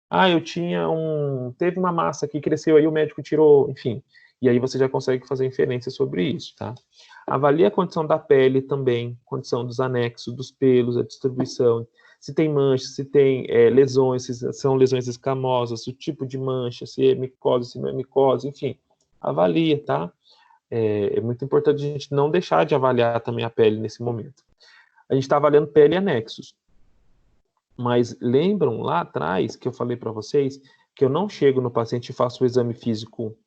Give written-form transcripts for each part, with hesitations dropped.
Ah, teve uma massa que cresceu, aí o médico tirou, enfim. E aí você já consegue fazer inferência sobre isso, tá? Avalie a condição da pele também, condição dos anexos, dos pelos, a distribuição, se tem manchas, se tem lesões, se são lesões escamosas, o tipo de mancha, se é micose, se não é micose, enfim. Avalia, tá? É muito importante a gente não deixar de avaliar também a pele nesse momento. A gente está avaliando pele e anexos. Mas lembram lá atrás que eu falei para vocês que eu não chego no paciente e faço o exame físico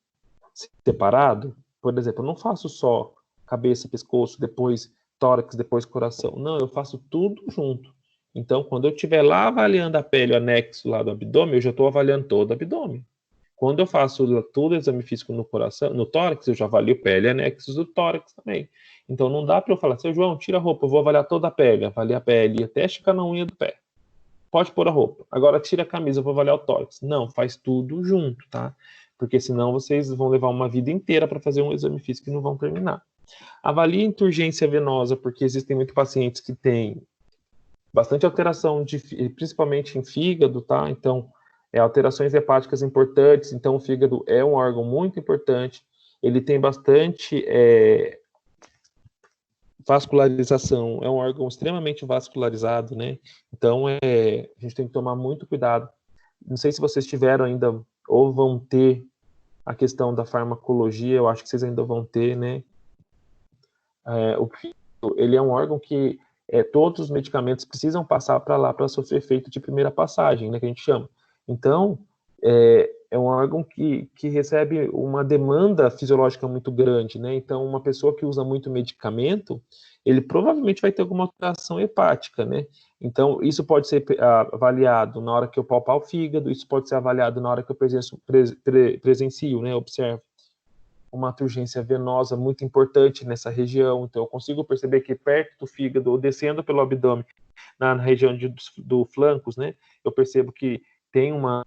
separado? Por exemplo, eu não faço só cabeça, pescoço, depois tórax, depois coração. Não, eu faço tudo junto. Então, quando eu estiver lá avaliando a pele, o anexo lá do abdômen, eu já estou avaliando todo o abdômen. Quando eu faço todo o exame físico no coração, no tórax, eu já avalio pele e anexos do tórax também. Então, não dá para eu falar, seu João, tira a roupa, eu vou avaliar toda a pele, avaliar a pele até chegar na unha do pé. Pode pôr a roupa. Agora tira a camisa, eu vou avaliar o tórax. Não, faz tudo junto, tá? Porque senão vocês vão levar uma vida inteira para fazer um exame físico e não vão terminar. Avalie a inturgência venosa, porque existem muitos pacientes que têm bastante alteração, principalmente em fígado, tá? Então, alterações hepáticas importantes. Então, o fígado é um órgão muito importante. Ele tem bastante vascularização, é um órgão extremamente vascularizado, né? Então, a gente tem que tomar muito cuidado. Não sei se vocês tiveram ainda, ou vão ter, a questão da farmacologia, eu acho que vocês ainda vão ter, né? O fígado, ele é um órgão que todos os medicamentos precisam passar para lá para sofrer efeito de primeira passagem, né, que a gente chama. Então, é um órgão que recebe uma demanda fisiológica muito grande, né? Então, uma pessoa que usa muito medicamento, ele provavelmente vai ter alguma alteração hepática, né? Então, isso pode ser avaliado na hora que eu palpar o fígado, isso pode ser avaliado na hora que eu presencio, né? Observo uma turgência venosa muito importante nessa região, então eu consigo perceber que perto do fígado, ou descendo pelo abdômen, na região do flancos, né, eu percebo que tem uma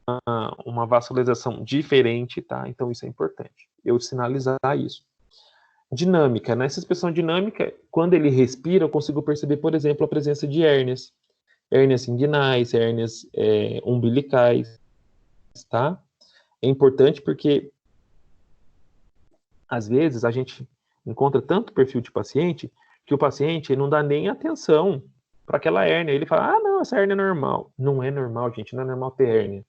vascularização diferente, tá? Então isso é importante, eu sinalizar isso. Dinâmica, nessa expressão dinâmica, quando ele respira, eu consigo perceber, por exemplo, a presença de hérnias inguinais, hérnias umbilicais, tá? É importante porque às vezes a gente encontra tanto perfil de paciente que o paciente não dá nem atenção para aquela hérnia. Ele fala, ah, não, essa hérnia é normal. Não é normal, gente, não é normal ter hérnia.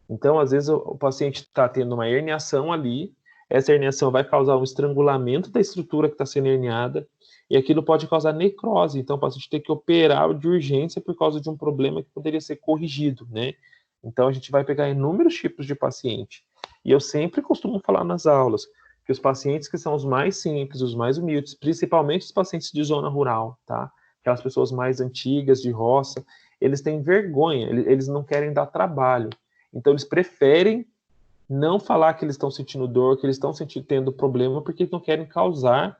Então, às vezes, o paciente está tendo uma herniação ali, essa herniação vai causar um estrangulamento da estrutura que está sendo herniada, e aquilo pode causar necrose. Então, o paciente tem que operar de urgência por causa de um problema que poderia ser corrigido, né? Então, a gente vai pegar inúmeros tipos de paciente. E eu sempre costumo falar nas aulas que os pacientes que são os mais simples, os mais humildes, principalmente os pacientes de zona rural, tá? Aquelas pessoas mais antigas, de roça, eles têm vergonha, eles não querem dar trabalho. Então, eles preferem não falar que eles estão sentindo dor, que eles estão tendo problema, porque eles não querem causar,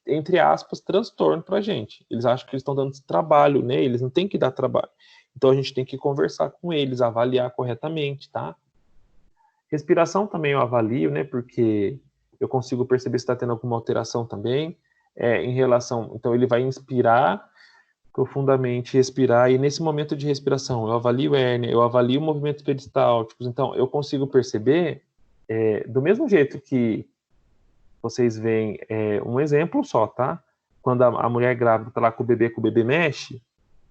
entre aspas, transtorno para a gente. Eles acham que eles estão dando trabalho, né? Eles não têm que dar trabalho. Então, a gente tem que conversar com eles, avaliar corretamente, tá? Respiração também eu avalio, né? Porque eu consigo perceber se está tendo alguma alteração também. Em relação. Então, ele vai inspirar profundamente, respirar, e nesse momento de respiração, eu avalio hérnia, eu avalio movimentos peristálticos, então eu consigo perceber, do mesmo jeito que vocês veem um exemplo só, tá? Quando a mulher grávida tá lá com o bebê mexe,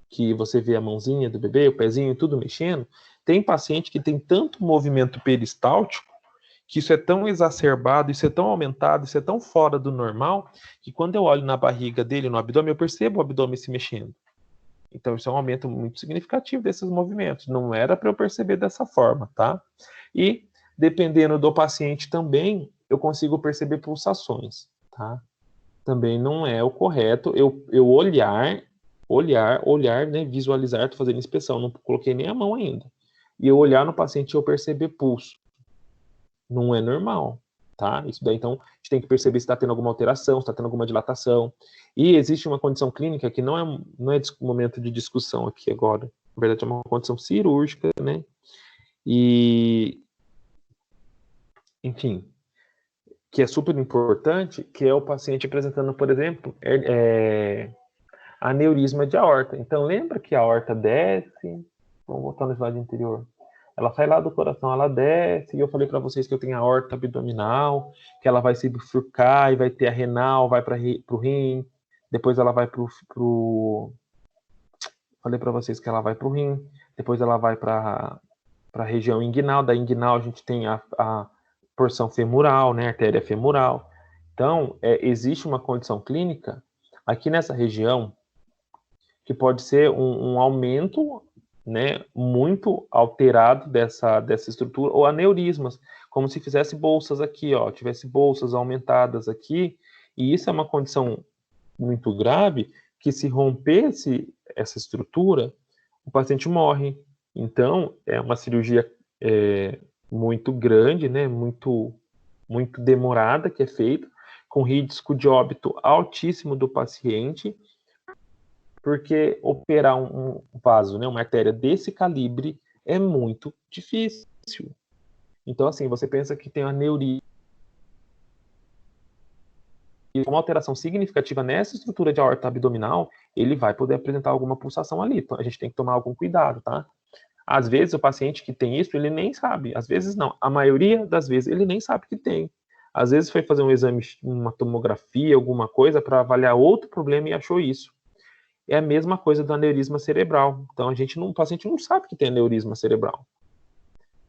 que você vê a mãozinha do bebê, o pezinho, tudo mexendo, tem paciente que tem tanto movimento peristáltico, que isso é tão exacerbado, isso é tão aumentado, isso é tão fora do normal, que quando eu olho na barriga dele, no abdômen, eu percebo o abdômen se mexendo. Então, isso é um aumento muito significativo desses movimentos. Não era para eu perceber dessa forma, tá? E, dependendo do paciente também, eu consigo perceber pulsações, tá? Também não é o correto eu olhar, né? Visualizar, tô fazendo inspeção, não coloquei nem a mão ainda. E eu olhar no paciente e eu perceber pulso. Não é normal, tá? Isso daí, então, a gente tem que perceber se está tendo alguma alteração, se está tendo alguma dilatação. E existe uma condição clínica que não é momento de discussão aqui agora. Na verdade, é uma condição cirúrgica, né? E, enfim, que é super importante, que é o paciente apresentando, por exemplo, aneurisma de aorta. Então, lembra que a aorta desce, vamos voltar no slide anterior, Ela sai lá do coração, ela desce, e eu falei para vocês que eu tenho a aorta abdominal, que ela vai se bifurcar e vai ter a renal, vai para o rim, depois ela vai falei para vocês que ela vai para o rim, depois ela vai para a região inguinal, da inguinal a gente tem a porção femoral, né, artéria femoral. Então, existe uma condição clínica aqui nessa região que pode ser um aumento, né, muito alterado dessa estrutura, ou aneurismas, como se fizesse bolsas aqui, ó, tivesse bolsas aumentadas aqui, e isso é uma condição muito grave, que se rompesse essa estrutura, o paciente morre. Então, é uma cirurgia muito grande, né, muito demorada que é feita, com risco de óbito altíssimo do paciente, porque operar um vaso, né, uma artéria desse calibre é muito difícil. Então, assim, você pensa que tem uma aneurisma, uma alteração significativa nessa estrutura de aorta abdominal, ele vai poder apresentar alguma pulsação ali. Então, a gente tem que tomar algum cuidado, tá? Às vezes, o paciente que tem isso, ele nem sabe. Às vezes, não. A maioria das vezes, ele nem sabe que tem. Às vezes, foi fazer um exame, uma tomografia, alguma coisa, para avaliar outro problema e achou isso. É a mesma coisa do aneurisma cerebral. Então, o paciente não sabe que tem aneurisma cerebral.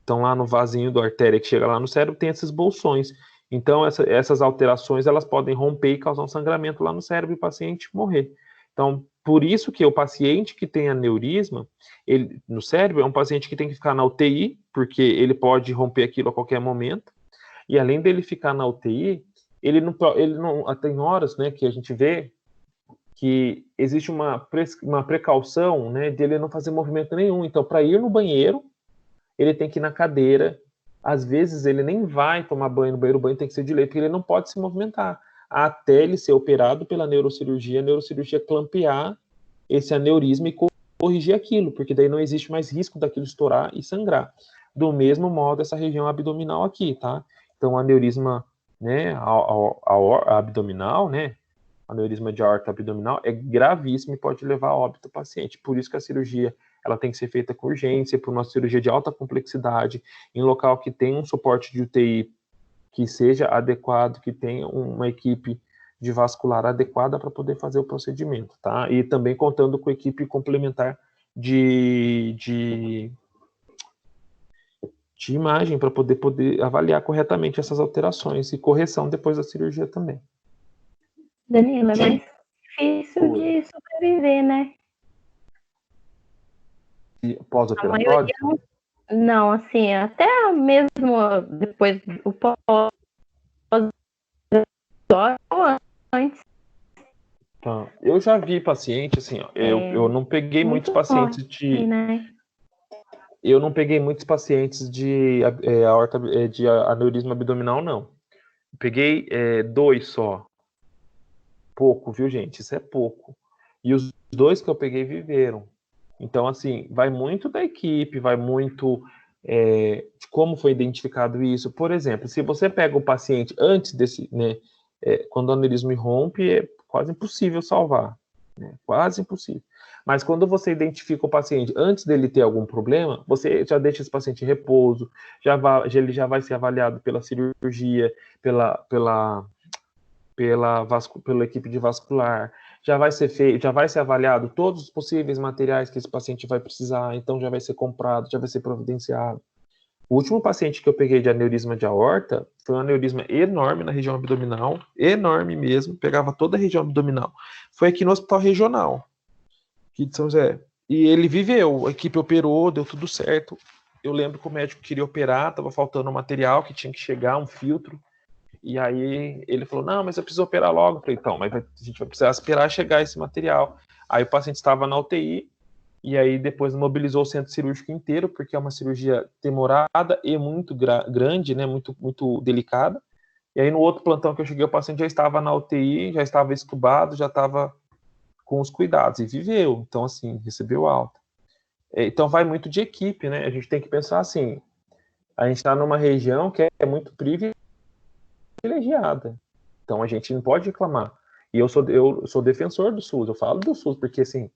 Então, lá no vasinho da artéria que chega lá no cérebro, tem esses bolsões. Então, essas alterações, elas podem romper e causar um sangramento lá no cérebro e o paciente morrer. Então, por isso que o paciente que tem aneurisma no cérebro é um paciente que tem que ficar na UTI, porque ele pode romper aquilo a qualquer momento. E além dele ficar na UTI, ele não tem horas, né, que a gente vê que existe uma precaução, né, de ele não fazer movimento nenhum. Então, para ir no banheiro, ele tem que ir na cadeira. Às vezes, ele nem vai tomar banho no banheiro, o banho tem que ser de leito, porque ele não pode se movimentar, até ele ser operado pela neurocirurgia, a neurocirurgia clampear esse aneurisma e corrigir aquilo, porque daí não existe mais risco daquilo estourar e sangrar. Do mesmo modo, essa região abdominal aqui, tá? Então, o aneurisma, né, a abdominal, né, aneurisma de aorta abdominal é gravíssimo e pode levar a óbito o paciente. Por isso que a cirurgia ela tem que ser feita com urgência, por uma cirurgia de alta complexidade, em local que tem um suporte de UTI que seja adequado, que tenha uma equipe de vascular adequada para poder fazer o procedimento, tá? E também contando com equipe complementar de imagem para poder avaliar corretamente essas alterações e correção depois da cirurgia também. Danilo, é mais difícil de sobreviver, né? Pós-operatório? Não, assim, até mesmo depois o pós-operatório antes. Tá. Eu já vi paciente, assim, ó, eu não peguei muitos pacientes forte, né? Eu não peguei muitos pacientes de de aneurisma abdominal, não. Peguei 2 só. Pouco, viu, gente? Isso é pouco. E os 2 que eu peguei viveram. Então, assim, vai muito da equipe, vai muito de como foi identificado isso. Por exemplo, se você pega o paciente antes desse, né, quando o aneurisma rompe, é quase impossível salvar. Né? Quase impossível. Mas quando você identifica o paciente antes dele ter algum problema, você já deixa esse paciente em repouso, ele já vai ser avaliado pela cirurgia, pela equipe de vascular, já vai ser avaliado todos os possíveis materiais que esse paciente vai precisar, então já vai ser comprado, já vai ser providenciado. O último paciente que eu peguei de aneurisma de aorta foi um aneurisma enorme na região abdominal, enorme mesmo, pegava toda a região abdominal. Foi aqui no Hospital Regional, aqui de São José. E ele viveu, a equipe operou, deu tudo certo. Eu lembro que o médico queria operar, estava faltando um material que tinha que chegar, um filtro. E aí ele falou, não, mas eu preciso operar logo. Eu falei, então, mas a gente vai precisar esperar chegar esse material. Aí o paciente estava na UTI, e aí depois mobilizou o centro cirúrgico inteiro, porque é uma cirurgia demorada e muito grande, né, muito, muito delicada. E aí no outro plantão que eu cheguei, o paciente já estava na UTI, já estava estubado, já estava com os cuidados, e viveu. Então, assim, recebeu alta. Então vai muito de equipe, né? A gente tem que pensar assim, a gente está numa região que é muito privilegiada. Então a gente não pode reclamar. E eu sou defensor do SUS, eu falo do SUS, porque assim,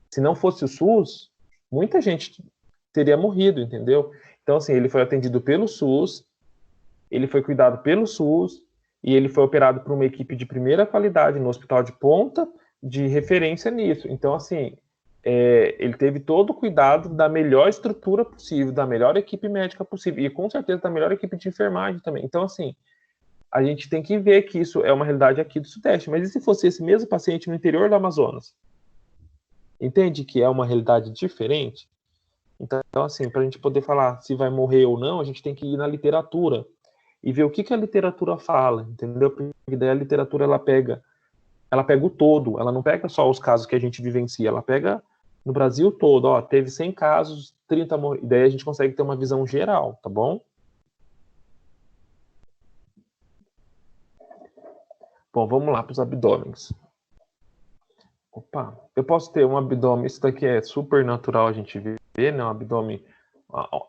se não fosse o SUS, muita gente teria morrido, entendeu? Então, assim, ele foi atendido pelo SUS, ele foi cuidado pelo SUS, e ele foi operado por uma equipe de primeira qualidade no hospital de ponta, de referência nisso. Então, assim, ele teve todo o cuidado da melhor estrutura possível, da melhor equipe médica possível, e com certeza da melhor equipe de enfermagem também. Então, assim, a gente tem que ver que isso é uma realidade aqui do Sudeste. Mas e se fosse esse mesmo paciente no interior do Amazonas? Entende que é uma realidade diferente? Então, assim, para a gente poder falar se vai morrer ou não, a gente tem que ir na literatura e ver o que a literatura fala, entendeu? Porque daí a literatura ela pega o todo, ela não pega só os casos que a gente vivencia, ela pega no Brasil todo, ó, teve 100 casos, 30 morreram, daí a gente consegue ter uma visão geral, tá bom? Bom, vamos lá para os abdômenes. Opa, eu posso ter um abdômen, isso daqui é super natural a gente ver, né, um abdômen,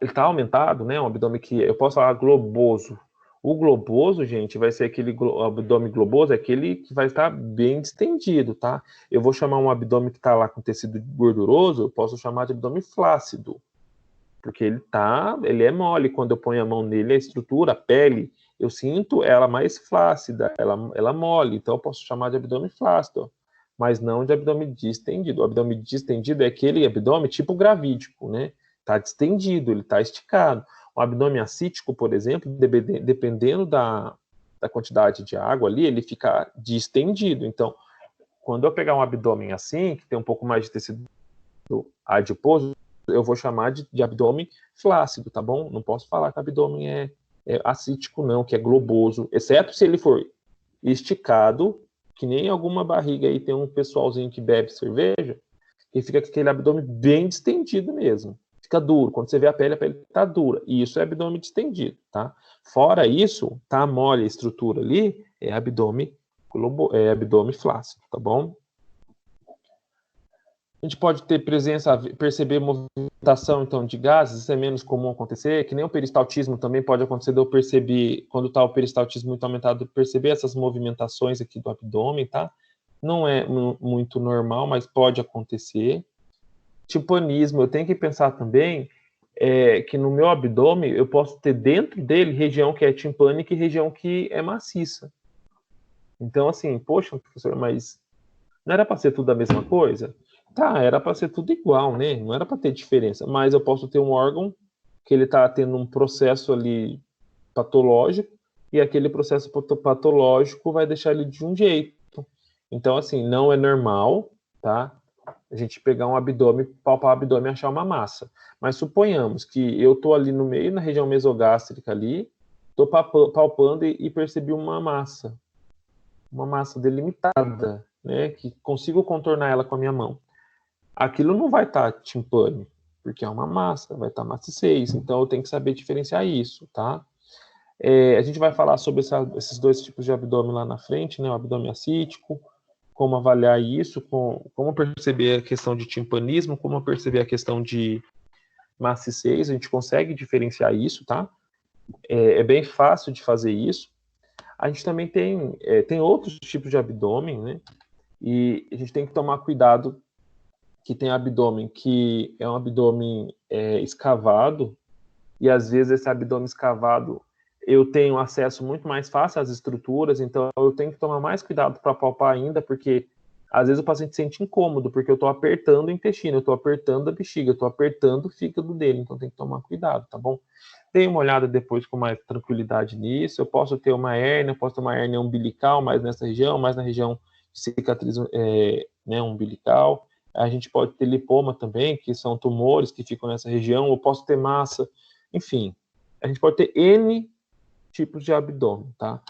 ele está aumentado, né, um abdômen que, eu posso falar globoso. O globoso, gente, vai ser aquele abdômen globoso, é aquele que vai estar bem distendido, tá? Eu vou chamar um abdômen que está lá com tecido gorduroso, eu posso chamar de abdômen flácido, porque ele é mole, quando eu ponho a mão nele, a estrutura, a pele, eu sinto ela mais flácida, ela mole, então eu posso chamar de abdômen flácido, mas não de abdômen distendido. O abdômen distendido é aquele abdômen tipo gravídico, né? Tá distendido, ele tá esticado. O abdômen ascítico, por exemplo, dependendo da quantidade de água ali, ele fica distendido. Então, quando eu pegar um abdômen assim, que tem um pouco mais de tecido adiposo, eu vou chamar de abdômen flácido, tá bom? Não posso falar que o abdômen é ascítico, não, que é globoso, exceto se ele for esticado, que nem alguma barriga aí tem um pessoalzinho que bebe cerveja, que fica com aquele abdômen bem distendido mesmo. Fica duro. Quando você vê a pele tá dura. E isso é abdômen distendido, tá? Fora isso, tá mole a estrutura ali, é abdômen flácido, tá bom? A gente pode ter perceber movimentação, então, de gases, isso é menos comum acontecer, que nem o peristaltismo também pode acontecer, de eu perceber, quando está o peristaltismo muito aumentado, perceber essas movimentações aqui do abdômen, tá? Não é muito normal, mas pode acontecer. Timpanismo, eu tenho que pensar também que no meu abdômen eu posso ter dentro dele região que é timpânica e região que é maciça. Então, assim, poxa, professor, mas não era para ser tudo a mesma coisa? Tá, era para ser tudo igual, né? Não era para ter diferença. Mas eu posso ter um órgão que ele está tendo um processo ali patológico e aquele processo patológico vai deixar ele de um jeito. Então, assim, não é normal, tá? A gente pegar um abdômen, palpar o abdômen e achar uma massa. Mas suponhamos que eu tô ali no meio, na região mesogástrica ali, tô palpando e percebi uma massa delimitada, né? Que consigo contornar ela com a minha mão. Aquilo não vai estar timpânico, porque é uma massa, vai estar maciçez, então eu tenho que saber diferenciar isso, tá? A gente vai falar sobre esses dois tipos de abdômen lá na frente, né? O abdômen ascítico, como avaliar isso, como perceber a questão de timpanismo, como perceber a questão de maciçez, a gente consegue diferenciar isso, tá? É bem fácil de fazer isso. A gente também tem outros tipos de abdômen, né? E a gente tem que tomar cuidado que tem abdômen que é um abdômen escavado, e às vezes esse abdômen escavado eu tenho acesso muito mais fácil às estruturas, então eu tenho que tomar mais cuidado para palpar ainda, porque às vezes o paciente se sente incômodo, porque eu estou apertando o intestino, eu estou apertando a bexiga, eu estou apertando o fígado dele, então tem que tomar cuidado, tá bom? Dei uma olhada depois com mais tranquilidade nisso, eu posso ter uma hérnia, posso ter uma hérnia umbilical, mais nessa região, mais na região de cicatriz umbilical, a gente pode ter lipoma também, que são tumores que ficam nessa região, ou posso ter massa, enfim, a gente pode ter N tipos de abdômen, tá?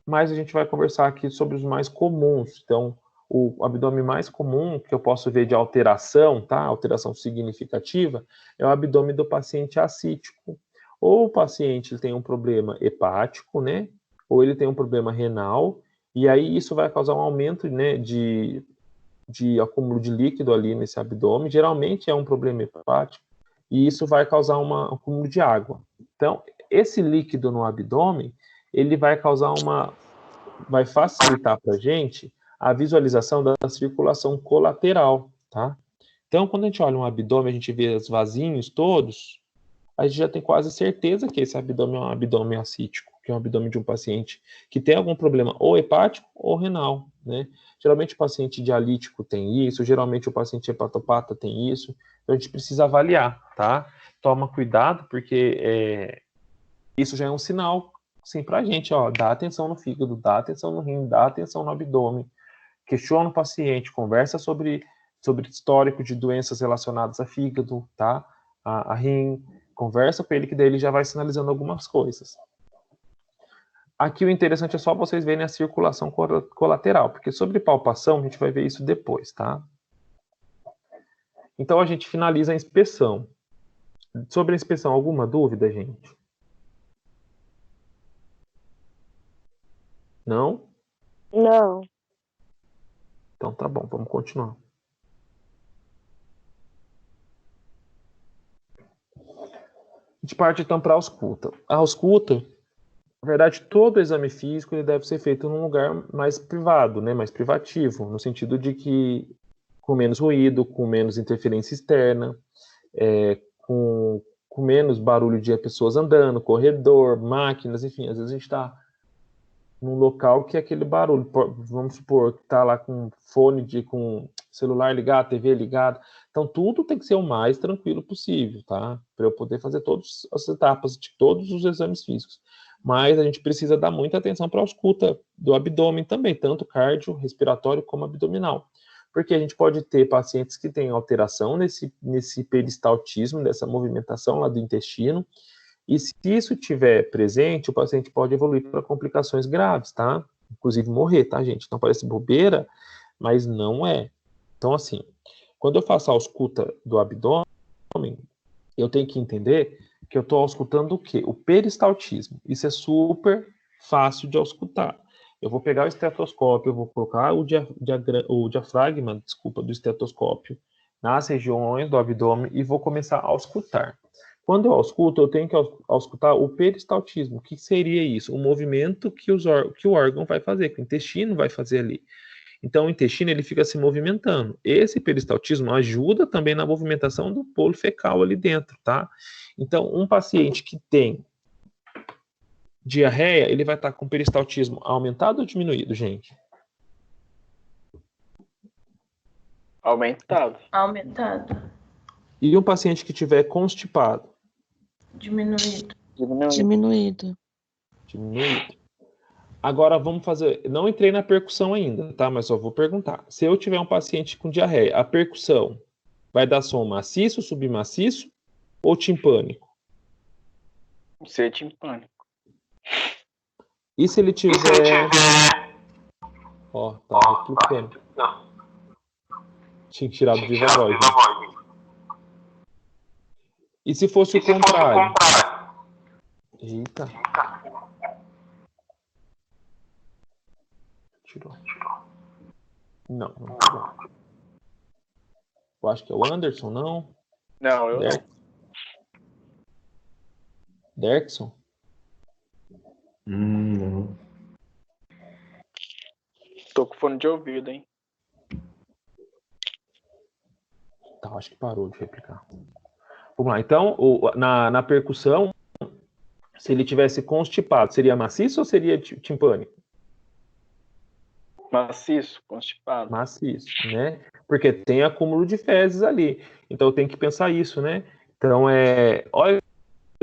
Mas a gente vai conversar aqui sobre os mais comuns. Então, o abdômen mais comum que eu posso ver de alteração, tá? Alteração significativa, é o abdômen do paciente ascítico. Ou o paciente tem um problema hepático, né? Ou ele tem um problema renal, e aí isso vai causar um aumento, né, de acúmulo de líquido ali nesse abdômen. Geralmente é um problema hepático, e isso vai causar um acúmulo de água. Então, esse líquido no abdômen, ele vai vai facilitar para a gente a visualização da circulação colateral, tá? Então, quando a gente olha um abdômen, a gente vê os vasinhos todos, a gente já tem quase certeza que esse abdômen é um abdômen ascítico, que é um abdômen de um paciente que tem algum problema ou hepático ou renal, né? Geralmente o paciente dialítico tem isso, geralmente o paciente hepatopata tem isso, então a gente precisa avaliar, tá? Toma cuidado, porque isso já é um sinal, sim, pra gente, ó, dá atenção no fígado, dá atenção no rim, dá atenção no abdômen, questiona o paciente, conversa sobre histórico de doenças relacionadas a fígado, tá? A rim, conversa com ele, que daí ele já vai sinalizando algumas coisas. Aqui o interessante é só vocês verem a circulação colateral, porque sobre palpação a gente vai ver isso depois, tá? Então a gente finaliza a inspeção. Sobre a inspeção, alguma dúvida, gente? Não? Não. Então tá bom, vamos continuar. A gente parte então para a ausculta. A ausculta, na verdade, todo exame físico ele deve ser feito num lugar mais privado, né, mais privativo, no sentido de que com menos ruído, com menos interferência externa, com menos barulho de pessoas andando, corredor, máquinas, enfim, às vezes a gente está num local que é aquele barulho, vamos supor que está lá com fone, com celular ligado, TV ligada, então tudo tem que ser o mais tranquilo possível, tá? Para eu poder fazer todas as etapas de todos os exames físicos. Mas a gente precisa dar muita atenção para a ausculta do abdômen também, tanto cardio, respiratório como abdominal. Porque a gente pode ter pacientes que têm alteração nesse peristaltismo, nessa movimentação lá do intestino, e se isso tiver presente, o paciente pode evoluir para complicações graves, tá? Inclusive morrer, tá, gente? Não parece bobeira, mas não é. Então, assim, quando eu faço a ausculta do abdômen, eu tenho que entender que eu estou auscultando o quê? O peristaltismo. Isso é super fácil de auscultar. Eu vou pegar o estetoscópio, eu vou colocar o diafragma, do estetoscópio nas regiões do abdômen e vou começar a auscultar. Quando eu ausculto, eu tenho que auscultar o peristaltismo. O que seria isso? O movimento que o órgão vai fazer, que o intestino vai fazer ali. Então, o intestino ele fica se movimentando. Esse peristaltismo ajuda também na movimentação do bolo fecal ali dentro, tá? Então, um paciente que tem diarreia, ele vai estar com peristaltismo aumentado ou diminuído, gente? Aumentado. Aumentado. E um paciente que tiver constipado? Diminuído. Diminuído. Diminuído. Agora vamos fazer. Não entrei na percussão ainda, tá? Mas só vou perguntar. Se eu tiver um paciente com diarreia, a percussão vai dar som maciço, submaciço ou timpânico? Ser timpânico. E se ele tiver. Ó, tá replicando. Tinha tirado de viva voz. Né? E se fosse o contrário? Eita. Tirou. Não tirou. Eu acho que é o Anderson, não? Não, eu não. Derkson? Não. Tô com fone de ouvido, hein? Tá, acho que parou de replicar. Vamos lá, então, na percussão, se ele tivesse constipado, seria maciço ou seria timpânico? Maciço, constipado. Maciço, né? Porque tem acúmulo de fezes ali. Então tem que pensar isso, né? Então olha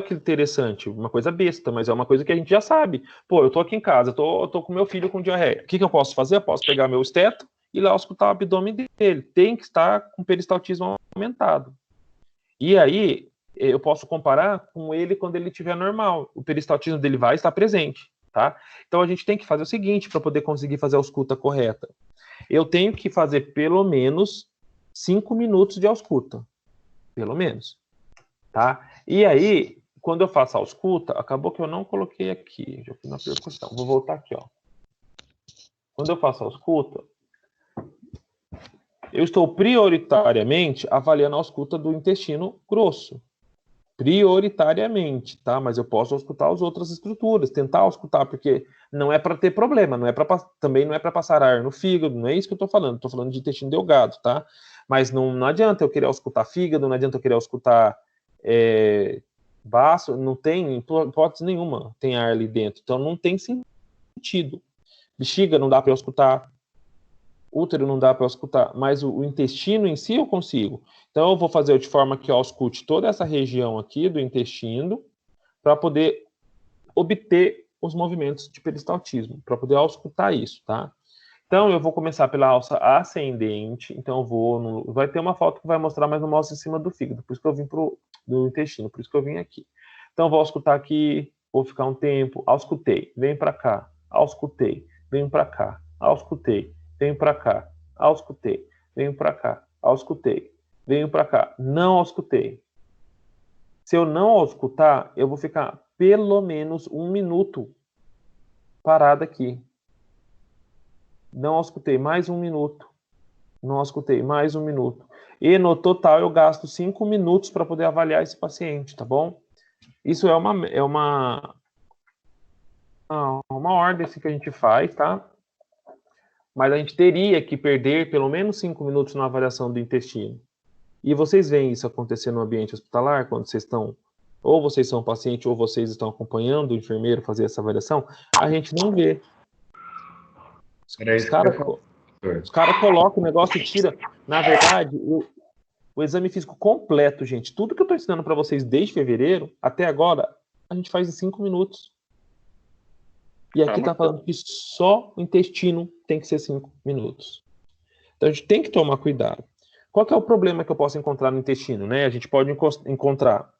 que interessante, uma coisa besta, mas é uma coisa que a gente já sabe. Pô, eu tô aqui em casa, eu tô com meu filho com diarreia. O que eu posso fazer? Eu posso pegar meu esteto e ir lá auscultar o abdômen dele. Tem que estar com peristaltismo aumentado. E aí, eu posso comparar com ele quando ele estiver normal. O peristaltismo dele vai estar presente, tá? Então, a gente tem que fazer o seguinte para poder conseguir fazer a ausculta correta. Eu tenho que fazer pelo menos 5 minutos de ausculta. Pelo menos. Tá? E aí, quando eu faço a ausculta, acabou que eu não coloquei aqui. Já fui na percussão. Vou voltar aqui, ó. Quando eu faço a ausculta, eu estou prioritariamente avaliando a ausculta do intestino grosso. Prioritariamente, tá? Mas eu posso auscultar as outras estruturas, tentar auscultar, porque não é para ter problema, também não é para passar ar no fígado, não é isso que eu estou falando. Estou falando de intestino delgado, tá? Mas não adianta eu querer auscultar fígado, não adianta eu querer auscultar baço, não tem hipótese nenhuma, tem ar ali dentro, então não tem sentido. Bexiga não dá para eu escutar, útero não dá para eu escutar, mas o intestino em si eu consigo. Então eu vou fazer de forma que eu auscute toda essa região aqui do intestino para poder obter os movimentos de peristaltismo, para poder auscultar isso, tá? Então eu vou começar pela alça ascendente, então eu vou, vai ter uma foto que vai mostrar, mas não mostra em cima do fígado, por isso que eu vim do intestino, por isso que eu vim aqui. Então eu vou auscultar aqui, vou ficar um tempo, auscultei, vem para cá, auscultei, vem para cá, auscultei, venho para cá, auscultei, venho para cá, auscultei, venho para cá, não auscultei. Se eu não auscultar, eu vou ficar pelo menos 1 minuto parado aqui. Não auscultei, mais 1 minuto. Não auscultei, mais 1 minuto. E no total eu gasto 5 minutos para poder avaliar esse paciente, tá bom? Isso é uma ordem assim, que a gente faz, tá? Mas a gente teria que perder pelo menos 5 minutos na avaliação do intestino. E vocês veem isso acontecer no ambiente hospitalar, quando vocês estão, ou vocês são paciente, ou vocês estão acompanhando o enfermeiro fazer essa avaliação, a gente não vê. Os caras colocam o negócio e tira. Na verdade, o exame físico completo, gente, tudo que eu estou ensinando para vocês desde fevereiro, até agora, a gente faz em 5 minutos. E aqui está falando que só o intestino tem que ser 5 minutos. Então a gente tem que tomar cuidado. Qual que é o problema que eu posso encontrar no intestino, né? A gente pode encontrar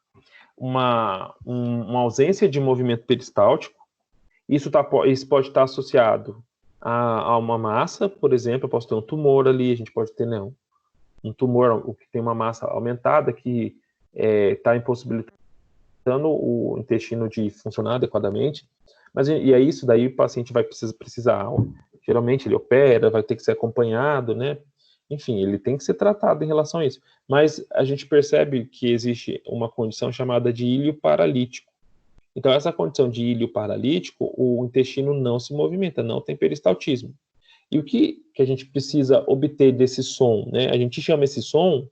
uma ausência de movimento peristáltico. Isso pode estar associado a uma massa, por exemplo, eu posso ter um tumor ali, a gente pode ter um tumor que tem uma massa aumentada que está impossibilitando o intestino de funcionar adequadamente. Mas e aí isso daí o paciente vai precisar, geralmente ele opera, vai ter que ser acompanhado, né? Enfim, ele tem que ser tratado em relação a isso. Mas a gente percebe que existe uma condição chamada de ilho paralítico. Então, essa condição de ilho paralítico, o intestino não se movimenta, não tem peristaltismo. E o que a gente precisa obter desse som, né? A gente chama esse som,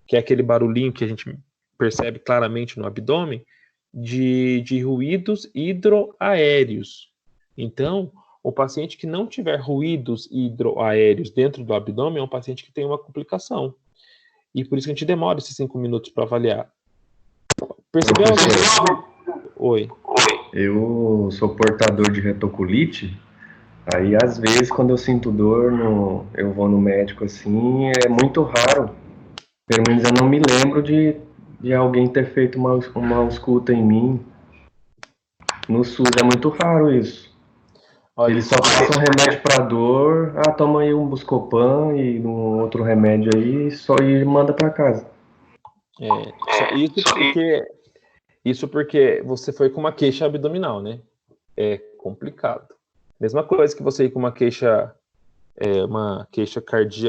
que é aquele barulhinho que a gente percebe claramente no abdômen, de ruídos hidroaéreos. Então, o paciente que não tiver ruídos hidroaéreos dentro do abdômen é um paciente que tem uma complicação. E por isso que a gente demora esses 5 minutos para avaliar. Percebeu? Oi. Eu sou portador de retocolite, aí às vezes quando eu sinto dor, eu vou no médico assim, é muito raro. Pelo menos eu não me lembro de alguém ter feito uma ausculta em mim. No SUS é muito raro isso. Olha, eles só passam remédio para dor, toma aí um Buscopan e um outro remédio aí e manda para casa. Isso porque você foi com uma queixa abdominal, né? É complicado. Mesma coisa que você ir com uma queixa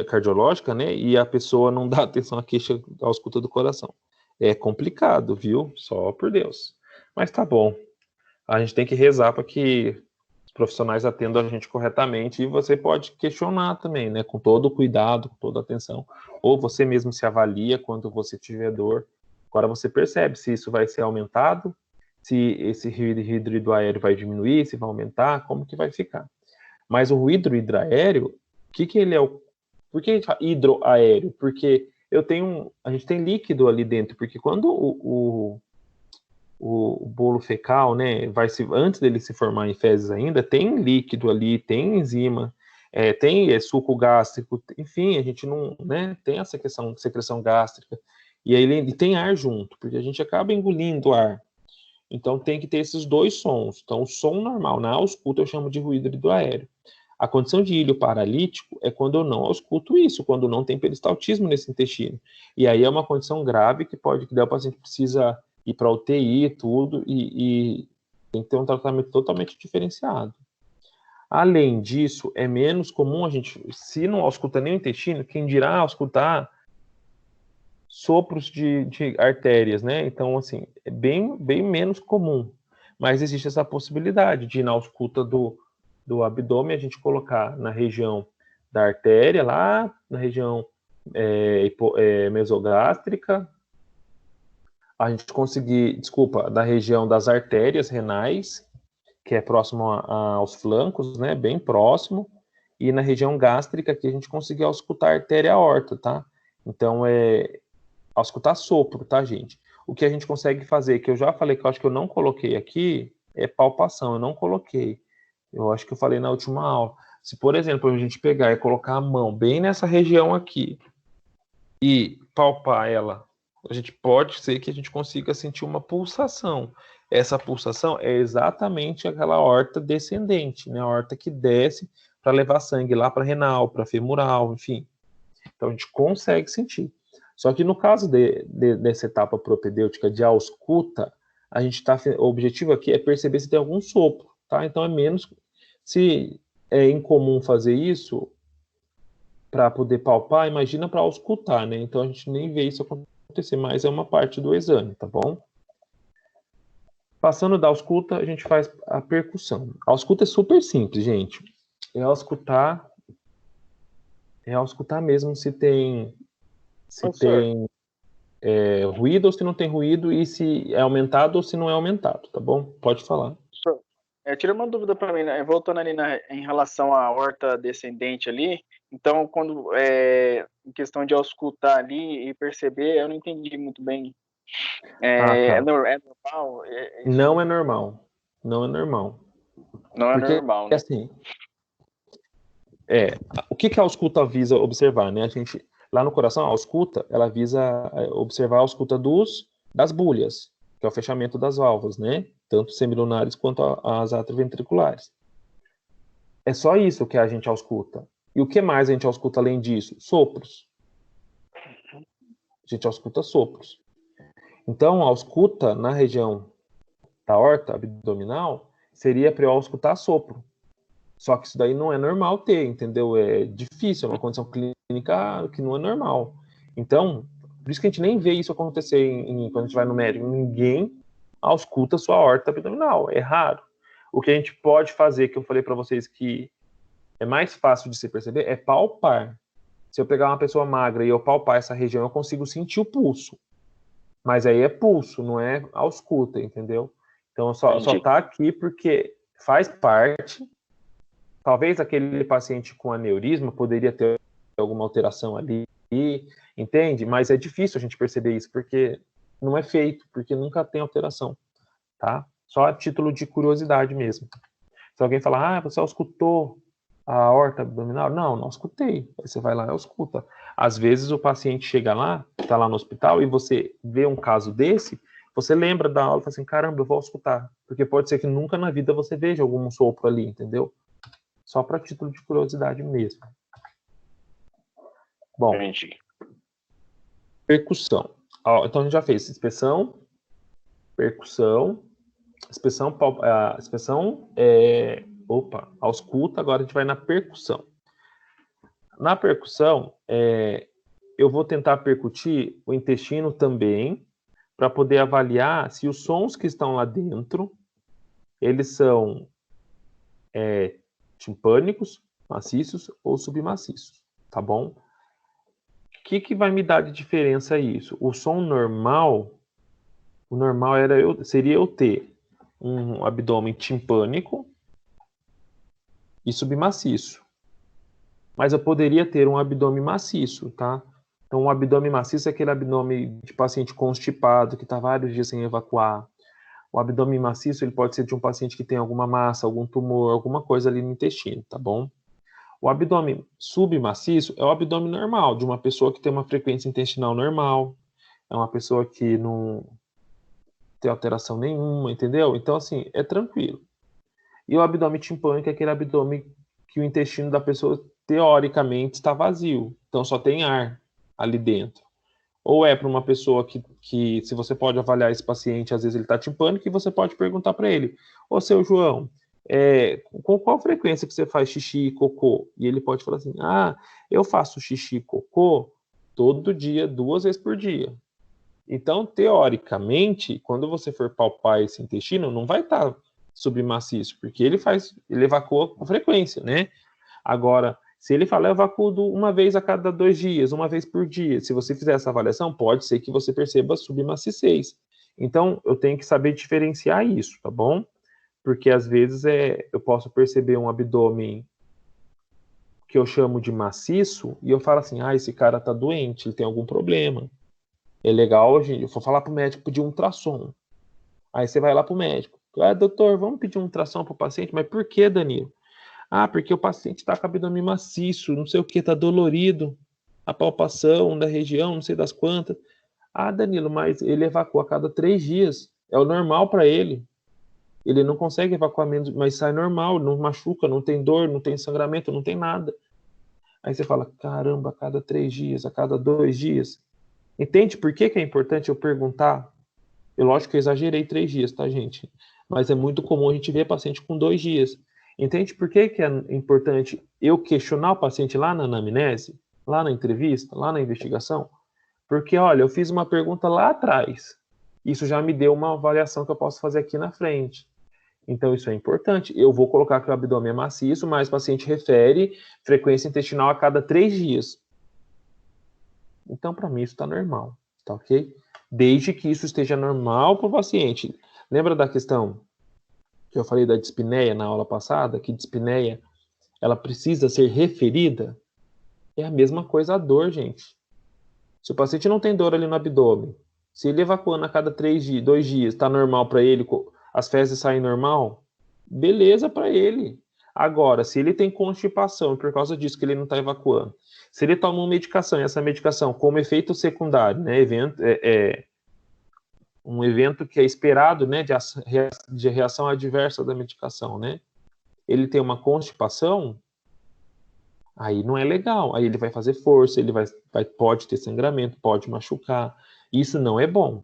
cardiológica, né? E a pessoa não dá atenção à queixa, à ausculta do coração. É complicado, viu? Só por Deus. Mas tá bom. A gente tem que rezar para que os profissionais atendam a gente corretamente, e você pode questionar também, né? Com todo o cuidado, com toda a atenção. Ou você mesmo se avalia quando você tiver dor. Agora você percebe se isso vai ser aumentado, se esse ruído hidroaéreo vai diminuir, se vai aumentar, como que vai ficar. Mas o ruído hidroaéreo, o que ele é? Por que a gente fala hidroaéreo? Porque a gente tem líquido ali dentro, porque quando o bolo fecal, né, antes dele se formar em fezes ainda, tem líquido ali, tem enzima, tem suco gástrico, enfim, a gente não, né, tem essa secreção gástrica, e aí ele tem ar junto, porque a gente acaba engolindo ar. Então tem que ter esses dois sons. Então o som normal, na ausculta eu chamo de ruído hidroaéreo. A condição de ilho paralítico é quando eu não ausculto isso, quando não tem peristaltismo nesse intestino. E aí é uma condição grave que daí o paciente precisa ir para UTI e tudo, e tem que ter um tratamento totalmente diferenciado. Além disso, é menos comum a gente, se não ausculta nem o intestino, quem dirá auscultar sopros de artérias, né? Então, assim, é bem menos comum. Mas existe essa possibilidade de, na ausculta do abdômen, a gente colocar na região da artéria, lá na região mesogástrica, a gente conseguir, da região das artérias renais, que é próximo aos flancos, né, bem próximo, e na região gástrica que a gente conseguir auscultar a artéria aorta, tá? Então, auscultar sopro, tá, gente? O que a gente consegue fazer, que eu já falei que eu acho que eu não coloquei aqui, é palpação, eu não coloquei. Eu acho que eu falei na última aula. Se, por exemplo, a gente pegar e colocar a mão bem nessa região aqui e palpar ela, a gente pode ser que a gente consiga sentir uma pulsação. Essa pulsação é exatamente aquela aorta descendente, né? A aorta que desce para levar sangue lá para renal, para femoral, enfim. Então a gente consegue sentir. Só que no caso dessa etapa propedêutica de ausculta, o objetivo aqui é perceber se tem algum sopro, tá? Então é menos, se é incomum fazer isso para poder palpar, imagina para auscultar, né? Então a gente nem vê isso acontecer, mas é uma parte do exame, tá bom? Passando da ausculta, a gente faz a percussão. A ausculta é super simples, gente. É auscultar mesmo se tem ruído ou se não tem ruído, e se é aumentado ou se não é aumentado, tá bom? Pode falar. Tira uma dúvida para mim, né? Voltando ali em relação à aorta descendente ali, então, quando em questão de auscultar ali e perceber, eu não entendi muito bem. Tá. É normal? Não é normal. Não é normal. Não é Porque, normal, né? Assim, o que a ausculta visa observar, né? A gente, lá no coração, a ausculta, ela visa observar a ausculta das bulhas, que é o fechamento das válvulas, né? Tanto semilunares quanto as atrioventriculares. É só isso que a gente ausculta. E o que mais a gente ausculta além disso? Sopros. A gente ausculta sopros. Então, a ausculta na região da aorta abdominal seria para eu auscultar sopro. Só que isso daí não é normal ter, entendeu? É difícil, é uma condição clínica que não é normal. Então, por isso que a gente nem vê isso acontecer quando a gente vai no médico. Ninguém ausculta sua aorta abdominal, é raro. O que a gente pode fazer, que eu falei para vocês que é mais fácil de se perceber, é palpar. Se eu pegar uma pessoa magra e eu palpar essa região, eu consigo sentir o pulso. Mas aí é pulso, não é ausculta, entendeu? Então só tá aqui porque faz parte. Talvez aquele paciente com aneurisma poderia ter alguma alteração ali, entende? Mas é difícil a gente perceber isso, porque não é feito, porque nunca tem alteração, tá? Só a título de curiosidade mesmo. Se alguém falar, você auscultou a aorta abdominal? Não auscultei. Aí você vai lá e ausculta. Às vezes o paciente chega lá, está lá no hospital, e você vê um caso desse, você lembra da aula e fala assim, caramba, eu vou auscultar. Porque pode ser que nunca na vida você veja algum sopro ali, entendeu? Só para título de curiosidade mesmo. Bom, percussão. Então a gente já fez inspeção, percussão, ausculta, agora a gente vai na percussão. Na percussão, eu vou tentar percutir o intestino também, para poder avaliar se os sons que estão lá dentro, eles são timpânicos, maciços ou submaciços, tá bom? O que vai me dar de diferença isso? O som normal, seria eu ter um abdômen timpânico e submaciço. Mas eu poderia ter um abdômen maciço, tá? Então, o abdômen maciço é aquele abdômen de paciente constipado, que está vários dias sem evacuar. O abdômen maciço, ele pode ser de um paciente que tem alguma massa, algum tumor, alguma coisa ali no intestino, tá bom? O abdômen submaciço é o abdômen normal, de uma pessoa que tem uma frequência intestinal normal, é uma pessoa que não tem alteração nenhuma, entendeu? Então, assim, é tranquilo. E o abdômen timpânico é aquele abdômen que o intestino da pessoa, teoricamente, está vazio. Então, só tem ar ali dentro. Ou é para uma pessoa que, se você pode avaliar esse paciente, às vezes ele está timpânico, e você pode perguntar para ele, ô, seu João, com qual frequência que você faz xixi e cocô? E ele pode falar assim, eu faço xixi e cocô todo dia, 2 vezes por dia. Então, teoricamente, quando você for palpar esse intestino, não vai estar submaciço, porque ele evacua com frequência, né? Agora, se ele fala, eu evacuo uma vez a cada 2 dias, uma vez por dia, se você fizer essa avaliação, pode ser que você perceba submaciez. Então, eu tenho que saber diferenciar isso, tá bom? Porque às vezes eu posso perceber um abdômen que eu chamo de maciço e eu falo assim, esse cara tá doente, ele tem algum problema. É legal, eu vou falar pro médico pedir um ultrassom. Aí você vai lá pro médico. Doutor, vamos pedir um ultrassom pro paciente? Mas por que, Danilo? Porque o paciente tá com o abdômen maciço, não sei o que, tá dolorido. A palpação da região, não sei das quantas. Danilo, mas ele evacua a cada 3 dias. É o normal para ele. Ele não consegue evacuar menos, mas sai normal, não machuca, não tem dor, não tem sangramento, não tem nada. Aí você fala, caramba, a cada 3 dias, a cada 2 dias. Entende por que é importante eu perguntar? Eu, lógico que eu exagerei 3 dias, tá, gente? Mas é muito comum a gente ver paciente com 2 dias. Entende por que é importante eu questionar o paciente lá na anamnese, lá na entrevista, lá na investigação? Porque, olha, eu fiz uma pergunta lá atrás. Isso já me deu uma avaliação que eu posso fazer aqui na frente. Então, isso é importante. Eu vou colocar que o abdômen é maciço, mas o paciente refere frequência intestinal a cada 3 dias. Então, para mim, isso está normal, tá ok? Desde que isso esteja normal para o paciente. Lembra da questão que eu falei da dispneia na aula passada? Que dispneia, ela precisa ser referida? É a mesma coisa a dor, gente. Se o paciente não tem dor ali no abdômen, se ele evacuando a cada 2 dias, está normal para ele, as fezes saem normal, beleza para ele. Agora, se ele tem constipação, por causa disso que ele não está evacuando, se ele toma uma medicação, e essa medicação, como efeito secundário, né, um evento que é esperado, né, de reação adversa da medicação, né, ele tem uma constipação, aí não é legal. Aí ele vai fazer força, ele pode ter sangramento, pode machucar. Isso não é bom.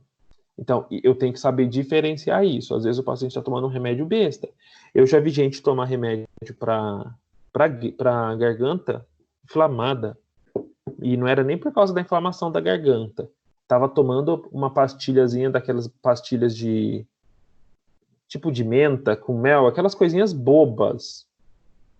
Então, eu tenho que saber diferenciar isso. Às vezes o paciente está tomando um remédio besta. Eu já vi gente tomar remédio para garganta inflamada. E não era nem por causa da inflamação da garganta. Estava tomando uma pastilhazinha, daquelas pastilhas de tipo de menta com mel, aquelas coisinhas bobas.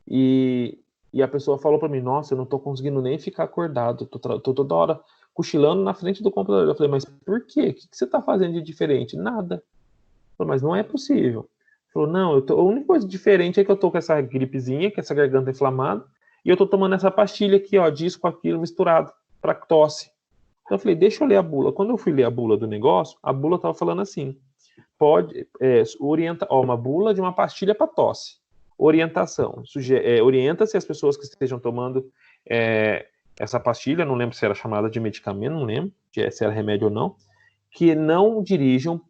E a pessoa falou para mim, nossa, eu não tô conseguindo nem ficar acordado, tô toda hora cochilando na frente do computador. Eu falei, mas por quê? O que você tá fazendo de diferente? Nada. Eu falei, mas não é possível. Ele falou, não, a única coisa diferente é que eu tô com essa gripezinha, com essa garganta inflamada, e eu tô tomando essa pastilha aqui, ó, disso com aquilo misturado, pra tosse. Então eu falei, deixa eu ler a bula. Quando eu fui ler a bula do negócio, a bula tava falando assim, uma bula de uma pastilha para tosse. Orientação. Orienta-se as pessoas que estejam tomando essa pastilha, não lembro se era chamada de medicamento, não lembro se era remédio ou não, que não dirijam,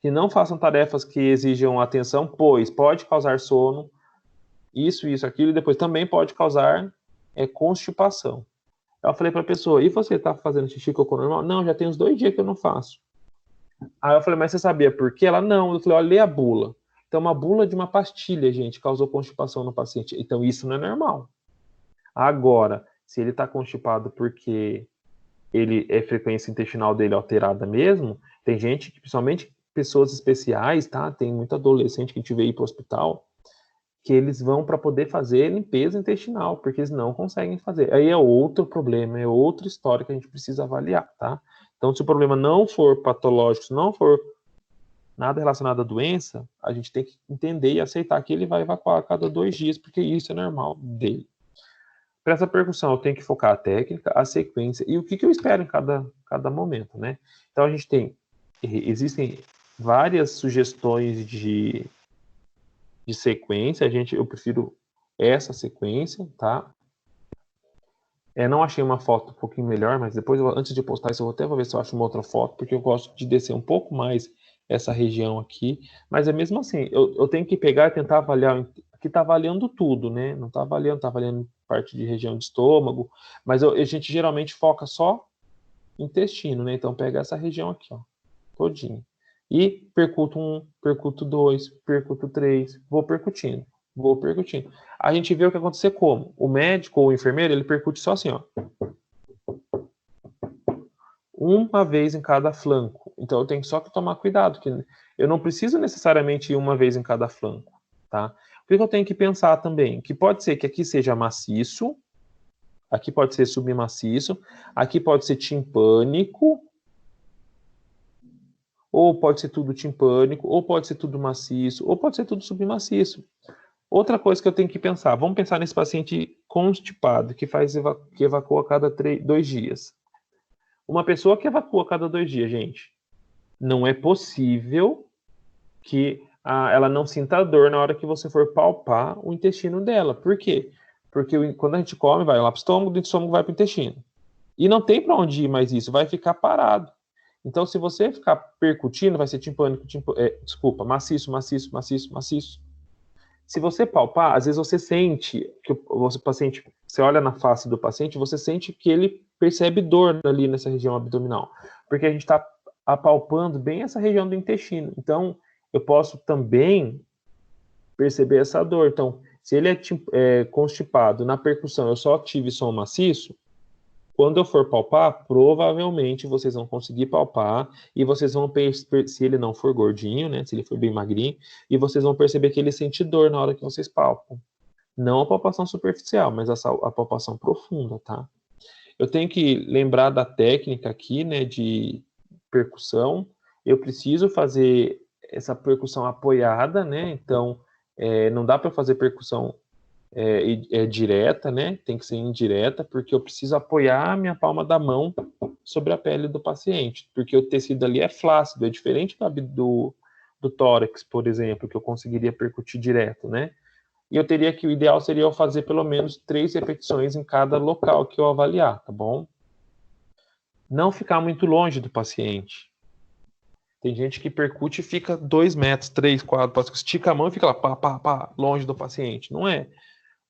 que não façam tarefas que exijam atenção, pois pode causar sono, isso, aquilo, e depois também pode causar constipação. Eu falei para a pessoa, e você está fazendo xixi cocô normal? Não, já tem uns 2 dias que eu não faço. Aí eu falei, mas você sabia por quê? Ela, não. Eu falei, olha, lê a bula. Então, uma bula de uma pastilha, gente, causou constipação no paciente. Então, isso não é normal. Agora, se ele está constipado porque a frequência intestinal dele é alterada mesmo, tem gente, principalmente pessoas especiais, tá? Tem muito adolescente que a gente vê ir para o hospital, que eles vão para poder fazer limpeza intestinal, porque eles não conseguem fazer. Aí é outro problema, é outra história que a gente precisa avaliar, tá? Então, se o problema não for patológico, se não for nada relacionado à doença, a gente tem que entender e aceitar que ele vai evacuar a cada 2 dias, porque isso é normal dele. Para essa percussão, eu tenho que focar a técnica, a sequência e o que eu espero em cada momento, né? Então, existem várias sugestões de sequência, eu prefiro essa sequência, tá? Não achei uma foto um pouquinho melhor, mas depois, antes de postar isso, eu vou ver se eu acho uma outra foto, porque eu gosto de descer um pouco mais essa região aqui, mas é mesmo assim, eu tenho que pegar e tentar avaliar, aqui tá avaliando tudo, né? Não tá avaliando parte de região de estômago, mas a gente geralmente foca só intestino, né? Então pega essa região aqui, ó, todinha. E percuto 1, percuto 2, percuto 3, vou percutindo. A gente vê o que acontece como? O médico ou o enfermeiro, ele percute só assim, ó. Uma vez em cada flanco. Então eu tenho só que tomar cuidado, que eu não preciso necessariamente ir uma vez em cada flanco, tá? O que eu tenho que pensar também? Que pode ser que aqui seja maciço, aqui pode ser submaciço, aqui pode ser timpânico, ou pode ser tudo timpânico, ou pode ser tudo maciço, ou pode ser tudo submaciço. Outra coisa que eu tenho que pensar, vamos pensar nesse paciente constipado, que evacua a cada 2 dias. Uma pessoa que evacua a cada 2 dias, gente, não é possível que ela não sinta dor na hora que você for palpar o intestino dela. Por quê? Porque quando a gente come, vai lá para o estômago, do estômago vai para o intestino. E não tem para onde ir mais isso, vai ficar parado. Então, se você ficar percutindo, vai ser timpânico, maciço, maciço, maciço, maciço. Se você palpar, às vezes você sente que o paciente, você olha na face do paciente, você sente que ele percebe dor ali nessa região abdominal, porque a gente está apalpando bem essa região do intestino. Então, eu posso também perceber essa dor. Então, se ele é constipado, na percussão eu só tive som maciço, quando eu for palpar, provavelmente vocês vão conseguir palpar e vocês vão perceber, se ele não for gordinho, né, se ele for bem magrinho, e vocês vão perceber que ele sente dor na hora que vocês palpam. Não a palpação superficial, mas a palpação profunda, tá? Eu tenho que lembrar da técnica aqui, né, de percussão. Eu preciso fazer essa percussão apoiada, né, então não dá para fazer percussão direta, né? Tem que ser indireta, porque eu preciso apoiar a minha palma da mão sobre a pele do paciente, porque o tecido ali é flácido, é diferente do tórax, por exemplo, que eu conseguiria percutir direto, né? E o ideal seria eu fazer pelo menos 3 repetições em cada local que eu avaliar, tá bom? Não ficar muito longe do paciente. Tem gente que percute e fica 2 metros, 3, 4, estica a mão e fica lá, pá, longe do paciente. Não é.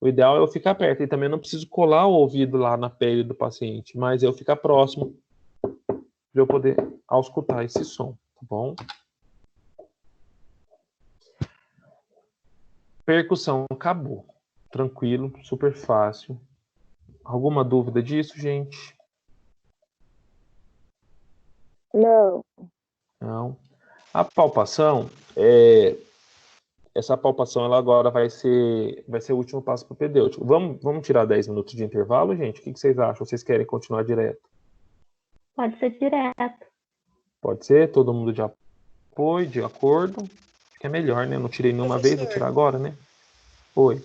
O ideal é eu ficar perto. E também não preciso colar o ouvido lá na pele do paciente, mas eu ficar próximo para eu poder auscultar esse som, tá bom? Percussão, acabou. Tranquilo, super fácil. Alguma dúvida disso, gente? Não. Não. A palpação, essa palpação ela agora vai ser o último passo propedêutico. Vamos tirar 10 minutos de intervalo, gente? O que vocês acham? Vocês querem continuar direto? Pode ser direto. Pode ser? Todo mundo de apoio, de acordo? Acho que é melhor, né? Eu não tirei nenhuma vez, vou tirar agora, né? Oi.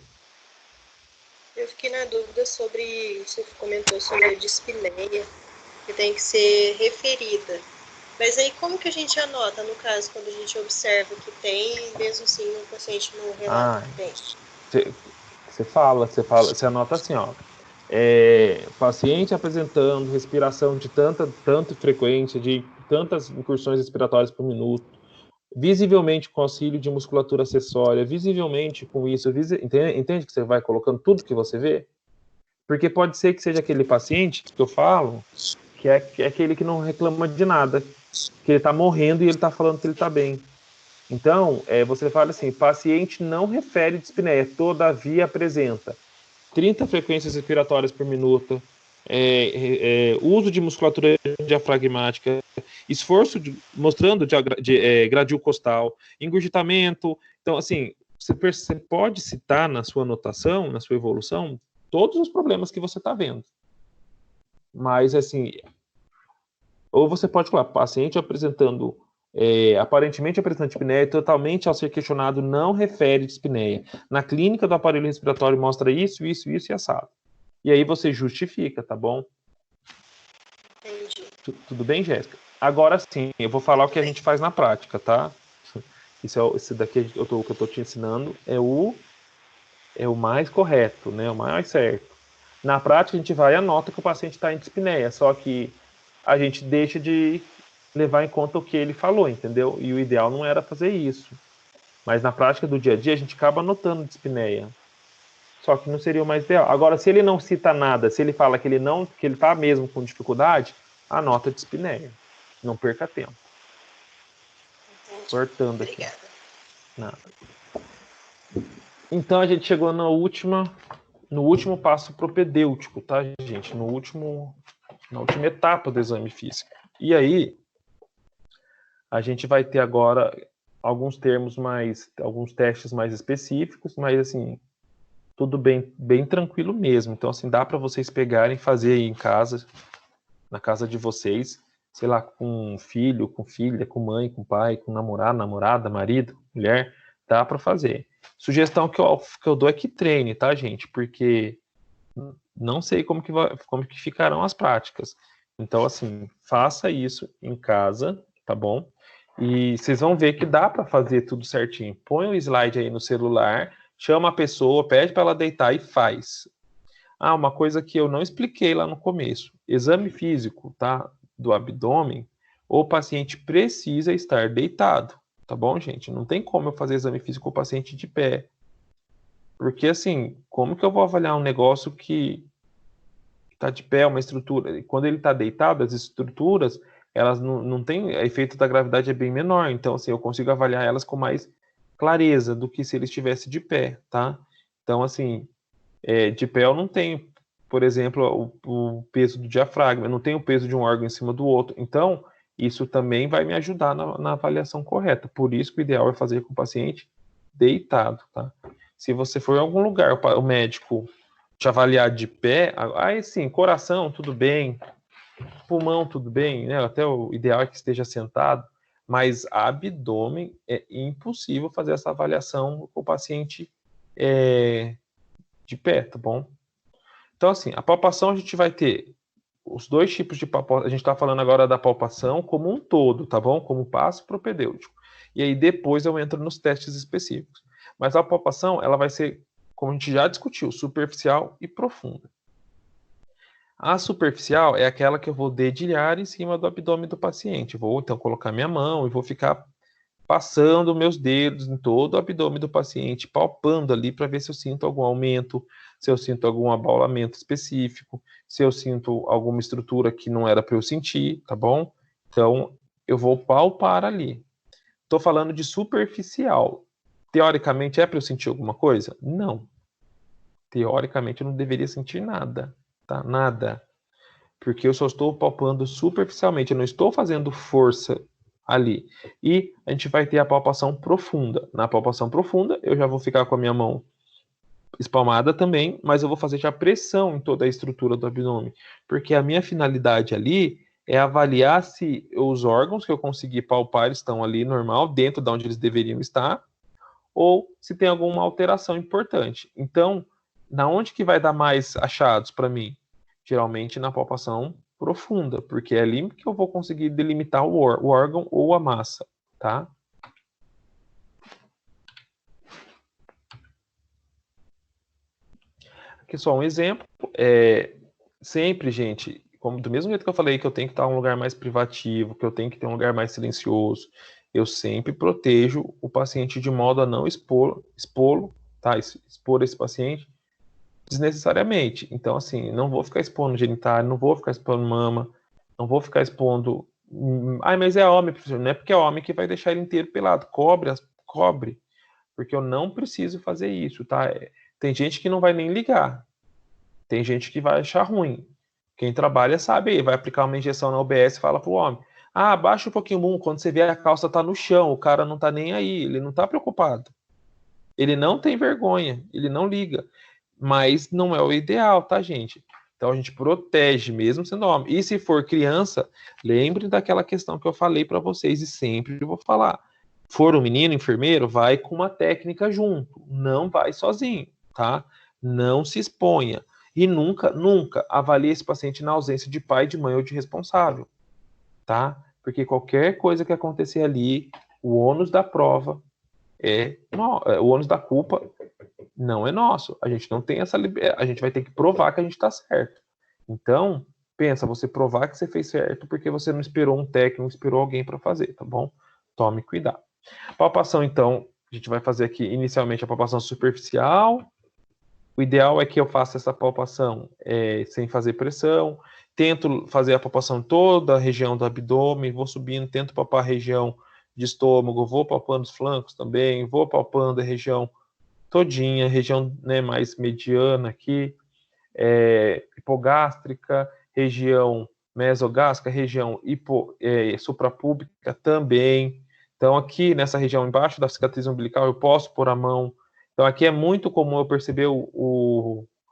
Eu fiquei na dúvida sobre, você comentou sobre a dispneia, que tem que ser referida. Mas aí como que a gente anota, no caso, quando a gente observa que tem, mesmo assim o paciente não relata que tem? Você anota assim, ó. Paciente apresentando respiração de tanta frequência, de tantas incursões respiratórias por minuto, visivelmente com auxílio de musculatura acessória, visivelmente com isso, entende que você vai colocando tudo que você vê? Porque pode ser que seja aquele paciente que eu falo, que é aquele que não reclama de nada, que ele está morrendo e ele está falando que ele está bem. Então, você fala assim, paciente não refere dispneia, todavia apresenta 30 frequências respiratórias por minuto, uso de musculatura diafragmática, esforço mostrando gradil costal, engurgitamento. Então, assim, você pode citar na sua anotação, na sua evolução, todos os problemas que você está vendo. Mas, assim, ou você pode falar, paciente apresentando, aparentemente apresentando dispneia, totalmente ao ser questionado não refere dispneia. Na clínica do aparelho respiratório mostra isso e assado. E aí você justifica, tá bom? Entendi. Tudo bem, Jéssica? Agora sim, eu vou falar o que a gente faz na prática, tá? Esse daqui que eu tô te ensinando é o mais correto, né? O mais certo. Na prática, a gente vai e anota que o paciente está em dispneia, só que a gente deixa de levar em conta o que ele falou, entendeu? E o ideal não era fazer isso. Mas na prática do dia a dia, a gente acaba anotando dispneia. Só que não seria o mais ideal. Agora, se ele não cita nada, se ele fala que ele está mesmo com dificuldade, anota dispneia. Não perca tempo. Entendi. Cortando aqui. Obrigada. Nada. Então a gente chegou no último passo propedêutico, tá, gente? Na última etapa do exame físico. E aí, a gente vai ter agora alguns testes mais específicos, mas assim, tudo bem tranquilo mesmo. Então, assim, dá para vocês pegarem e fazer aí em casa, na casa de vocês, sei lá, com filho, com filha, com mãe, com pai, com namorado, namorada, marido, mulher, dá para fazer. Sugestão que eu dou é que treine, tá, gente? Porque não sei como que ficarão as práticas. Então, assim, faça isso em casa, tá bom? E vocês vão ver que dá para fazer tudo certinho. Põe o slide aí no celular, chama a pessoa, pede para ela deitar e faz. Ah, uma coisa que eu não expliquei lá no começo. Exame físico, tá? Do abdômen, o paciente precisa estar deitado, tá bom, gente? Não tem como eu fazer exame físico com o paciente de pé. Porque, assim, como que eu vou avaliar um negócio que está de pé, uma estrutura? E quando ele está deitado, as estruturas, elas não têm... O efeito da gravidade é bem menor. Então, assim, eu consigo avaliar elas com mais clareza do que se ele estivesse de pé, tá? Então, assim, de pé eu não tenho, por exemplo, o peso do diafragma, eu não tenho o peso de um órgão em cima do outro. Então, isso também vai me ajudar na avaliação correta. Por isso que o ideal é fazer com o paciente deitado, tá? Se você for em algum lugar, o médico te avaliar de pé, aí sim, coração, tudo bem, pulmão, tudo bem, né? Até o ideal é que esteja sentado, mas abdômen é impossível fazer essa avaliação com o paciente de pé, tá bom? Então, assim, a palpação a gente vai ter os dois tipos de palpação. A gente está falando agora da palpação como um todo, tá bom? Como passo propedêutico. E aí depois eu entro nos testes específicos. Mas a palpação, ela vai ser, como a gente já discutiu, superficial e profunda. A superficial é aquela que eu vou dedilhar em cima do abdômen do paciente. Vou, então, colocar minha mão e vou ficar passando meus dedos em todo o abdômen do paciente, palpando ali para ver se eu sinto algum aumento, se eu sinto algum abaulamento específico, se eu sinto alguma estrutura que não era para eu sentir, tá bom? Então, eu vou palpar ali. Estou falando de superficial. Teoricamente, é para eu sentir alguma coisa? Não. Teoricamente, eu não deveria sentir nada, tá? Nada. Porque eu só estou palpando superficialmente, eu não estou fazendo força ali. E a gente vai ter a palpação profunda. Na palpação profunda, eu já vou ficar com a minha mão espalmada também, mas eu vou fazer já pressão em toda a estrutura do abdômen. Porque a minha finalidade ali é avaliar se os órgãos que eu consegui palpar estão ali normal, dentro de onde eles deveriam estar, ou se tem alguma alteração importante. Então, na onde que vai dar mais achados para mim? Geralmente na palpação profunda, porque é ali que eu vou conseguir delimitar o órgão ou a massa, tá? Aqui só um exemplo. Sempre, gente, como do mesmo jeito que eu falei que eu tenho que estar em um lugar mais privativo, que eu tenho que ter um lugar mais silencioso, eu sempre protejo o paciente de modo a não expor esse paciente desnecessariamente. Então, assim, não vou ficar expondo genitália, não vou ficar expondo mama, não vou ficar expondo... mas é homem, professor. Não é porque é homem que vai deixar ele inteiro pelado. Cobre. Porque eu não preciso fazer isso, tá? Tem gente que não vai nem ligar. Tem gente que vai achar ruim. Quem trabalha sabe, vai aplicar uma injeção na OBS e fala pro homem: abaixa um pouquinho o mundo, quando você vê a calça tá no chão, o cara não tá nem aí, ele não tá preocupado. Ele não tem vergonha, ele não liga. Mas não é o ideal, tá, gente? Então a gente protege mesmo sendo homem. E se for criança, lembre daquela questão que eu falei para vocês e sempre vou falar. For um menino, enfermeiro, vai com uma técnica junto. Não vai sozinho, tá? Não se exponha. E nunca avalie esse paciente na ausência de pai, de mãe ou de responsável, tá? Porque qualquer coisa que acontecer ali, o ônus da prova o ônus da culpa não é nosso. A gente não tem essa liberdade. A gente vai ter que provar que a gente está certo. Então, pensa, você provar que você fez certo porque você não esperou um técnico, não esperou alguém para fazer, tá bom? Tome cuidado. Palpação, então, a gente vai fazer aqui inicialmente a palpação superficial. O ideal é que eu faça essa palpação sem fazer pressão. Tento fazer a palpação em toda a região do abdômen, vou subindo, tento palpar a região de estômago, vou palpando os flancos também, vou palpando a região todinha, região, né, mais mediana aqui, hipogástrica, região mesogástrica, região suprapúbica também. Então aqui nessa região embaixo da cicatriz umbilical eu posso pôr a mão. Então aqui é muito comum eu perceber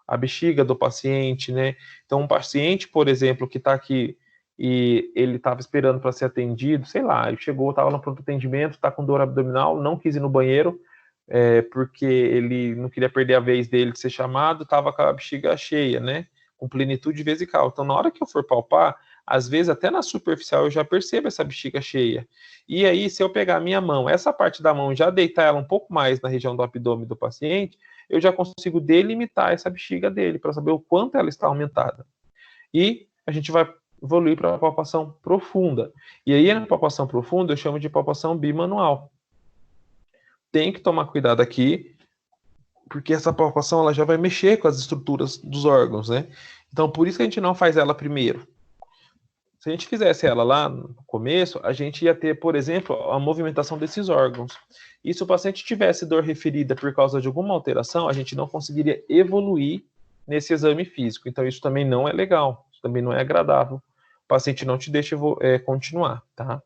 a bexiga do paciente, né? Então um paciente, por exemplo, que está aqui e ele estava esperando para ser atendido, sei lá, ele chegou, estava no pronto atendimento, está com dor abdominal, não quis ir no banheiro, porque ele não queria perder a vez dele de ser chamado, estava com a bexiga cheia, né? Com plenitude vesical. Então, na hora que eu for palpar, às vezes até na superficial eu já percebo essa bexiga cheia. E aí, se eu pegar a minha mão, essa parte da mão, já deitar ela um pouco mais na região do abdômen do paciente, eu já consigo delimitar essa bexiga dele, para saber o quanto ela está aumentada. E a gente vai evoluir para a palpação profunda. E aí, na palpação profunda, eu chamo de palpação bimanual. Tem que tomar cuidado aqui, porque essa palpação ela já vai mexer com as estruturas dos órgãos, né? Então, por isso que a gente não faz ela primeiro. Se a gente fizesse ela lá no começo, a gente ia ter, por exemplo, a movimentação desses órgãos. E se o paciente tivesse dor referida por causa de alguma alteração, a gente não conseguiria evoluir nesse exame físico. Então, isso também não é legal, isso também não é agradável. O paciente não te deixa continuar, tá?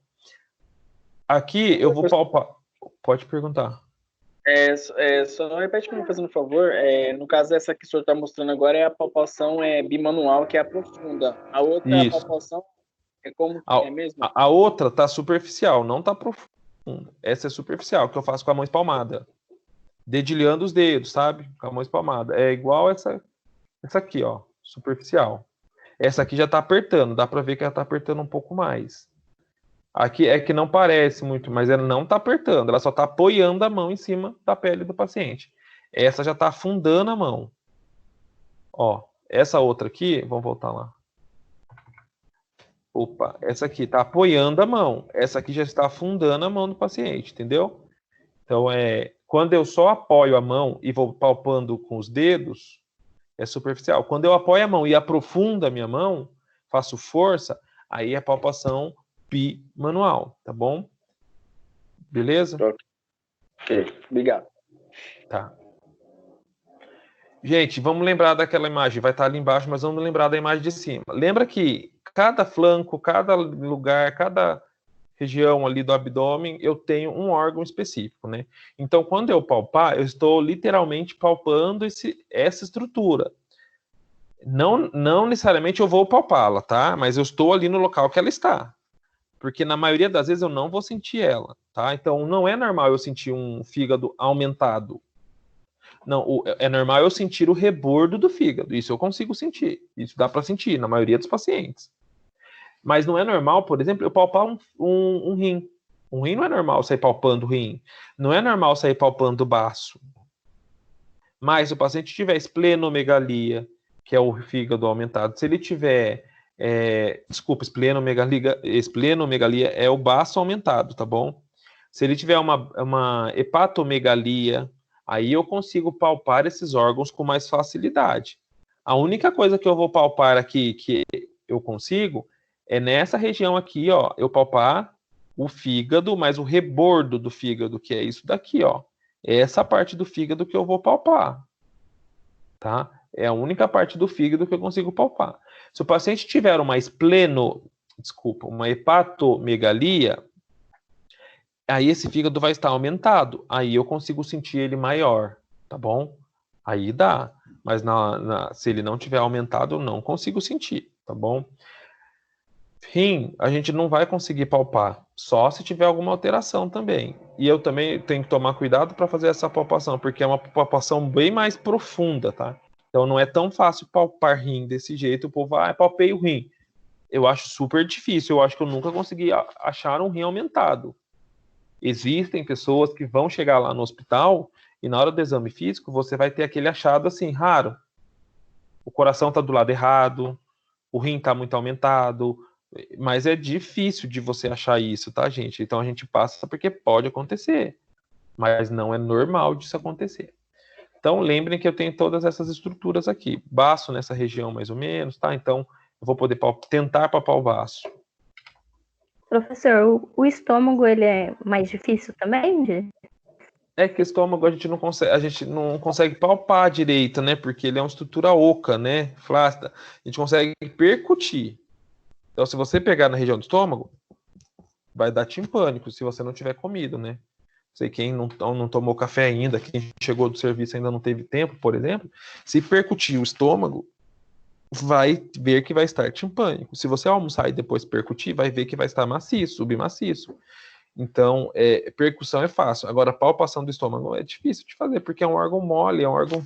Aqui eu vou palpar. Pode perguntar. Só repete para mim, fazendo um favor. No caso, essa que o senhor está mostrando agora é a palpação bimanual, que é a profunda. A outra Isso. palpação é como que é mesmo? A outra tá superficial, não tá profunda. Essa é superficial, que eu faço com a mão espalmada. Dedilhando os dedos, sabe? Com a mão espalmada. É igual essa aqui, ó. Superficial. Essa aqui já tá apertando. Dá para ver que ela tá apertando um pouco mais. Aqui é que não parece muito, mas ela não tá apertando. Ela só tá apoiando a mão em cima da pele do paciente. Essa já tá afundando a mão. Ó, essa outra aqui, vamos voltar lá. Opa, essa aqui está apoiando a mão. Essa aqui já está afundando a mão do paciente, entendeu? Então, quando eu só apoio a mão e vou palpando com os dedos, é superficial. Quando eu apoio a mão e aprofundo a minha mão, faço força, aí é palpação bimanual, tá bom? Beleza? Ok, obrigado. Tá. Gente, vamos lembrar daquela imagem, vai estar ali embaixo, mas vamos lembrar da imagem de cima. Lembra que cada flanco, cada lugar, cada região ali do abdômen, eu tenho um órgão específico, né? Então, quando eu palpar, eu estou literalmente palpando essa estrutura. Não necessariamente eu vou palpá-la, tá? Mas eu estou ali no local que ela está. Porque na maioria das vezes eu não vou sentir ela, tá? Então, não é normal eu sentir um fígado aumentado. Não, é normal eu sentir o rebordo do fígado. Isso eu consigo sentir. Isso dá para sentir na maioria dos pacientes. Mas não é normal, por exemplo, eu palpar um rim. Um rim não é normal sair palpando o rim. Não é normal sair palpando o baço. Mas se o paciente tiver esplenomegalia, que é o fígado aumentado, se ele tiver... esplenomegalia é o baço aumentado, tá bom? Se ele tiver uma hepatomegalia, aí eu consigo palpar esses órgãos com mais facilidade. A única coisa que eu vou palpar aqui, que eu consigo, é nessa região aqui, ó, eu palpar o fígado, mas o rebordo do fígado, que é isso daqui, ó. É essa parte do fígado que eu vou palpar, tá? É a única parte do fígado que eu consigo palpar. Se o paciente tiver uma hepatomegalia, aí esse fígado vai estar aumentado. Aí eu consigo sentir ele maior, tá bom? Aí dá. Mas se ele não tiver aumentado, eu não consigo sentir, tá bom? Rim, a gente não vai conseguir palpar, só se tiver alguma alteração também. E eu também tenho que tomar cuidado para fazer essa palpação, porque é uma palpação bem mais profunda, tá? Então não é tão fácil palpar rim desse jeito. O povo, palpei o rim. Eu acho super difícil, eu acho que eu nunca consegui achar um rim aumentado. Existem pessoas que vão chegar lá no hospital e na hora do exame físico você vai ter aquele achado assim, raro. O coração está do lado errado, o rim está muito aumentado, mas é difícil de você achar isso, tá, gente? Então a gente passa porque pode acontecer, mas não é normal disso acontecer. Então lembrem que eu tenho todas essas estruturas aqui, baço nessa região mais ou menos, tá? Então eu vou poder tentar palpar o baço. Professor, o estômago, ele é mais difícil também? É que o estômago a gente não consegue palpar direito, né? Porque ele é uma estrutura oca, né? Flácida. A gente consegue percutir. Então, se você pegar na região do estômago, vai dar timpânico se você não tiver comido, né? Sei quem não tomou café ainda, quem chegou do serviço ainda não teve tempo, por exemplo, se percutir o estômago, vai ver que vai estar timpânico. Se você almoçar e depois percutir, vai ver que vai estar maciço, submaciço. Então, percussão é fácil. Agora, palpação do estômago é difícil de fazer, porque é um órgão mole, é um órgão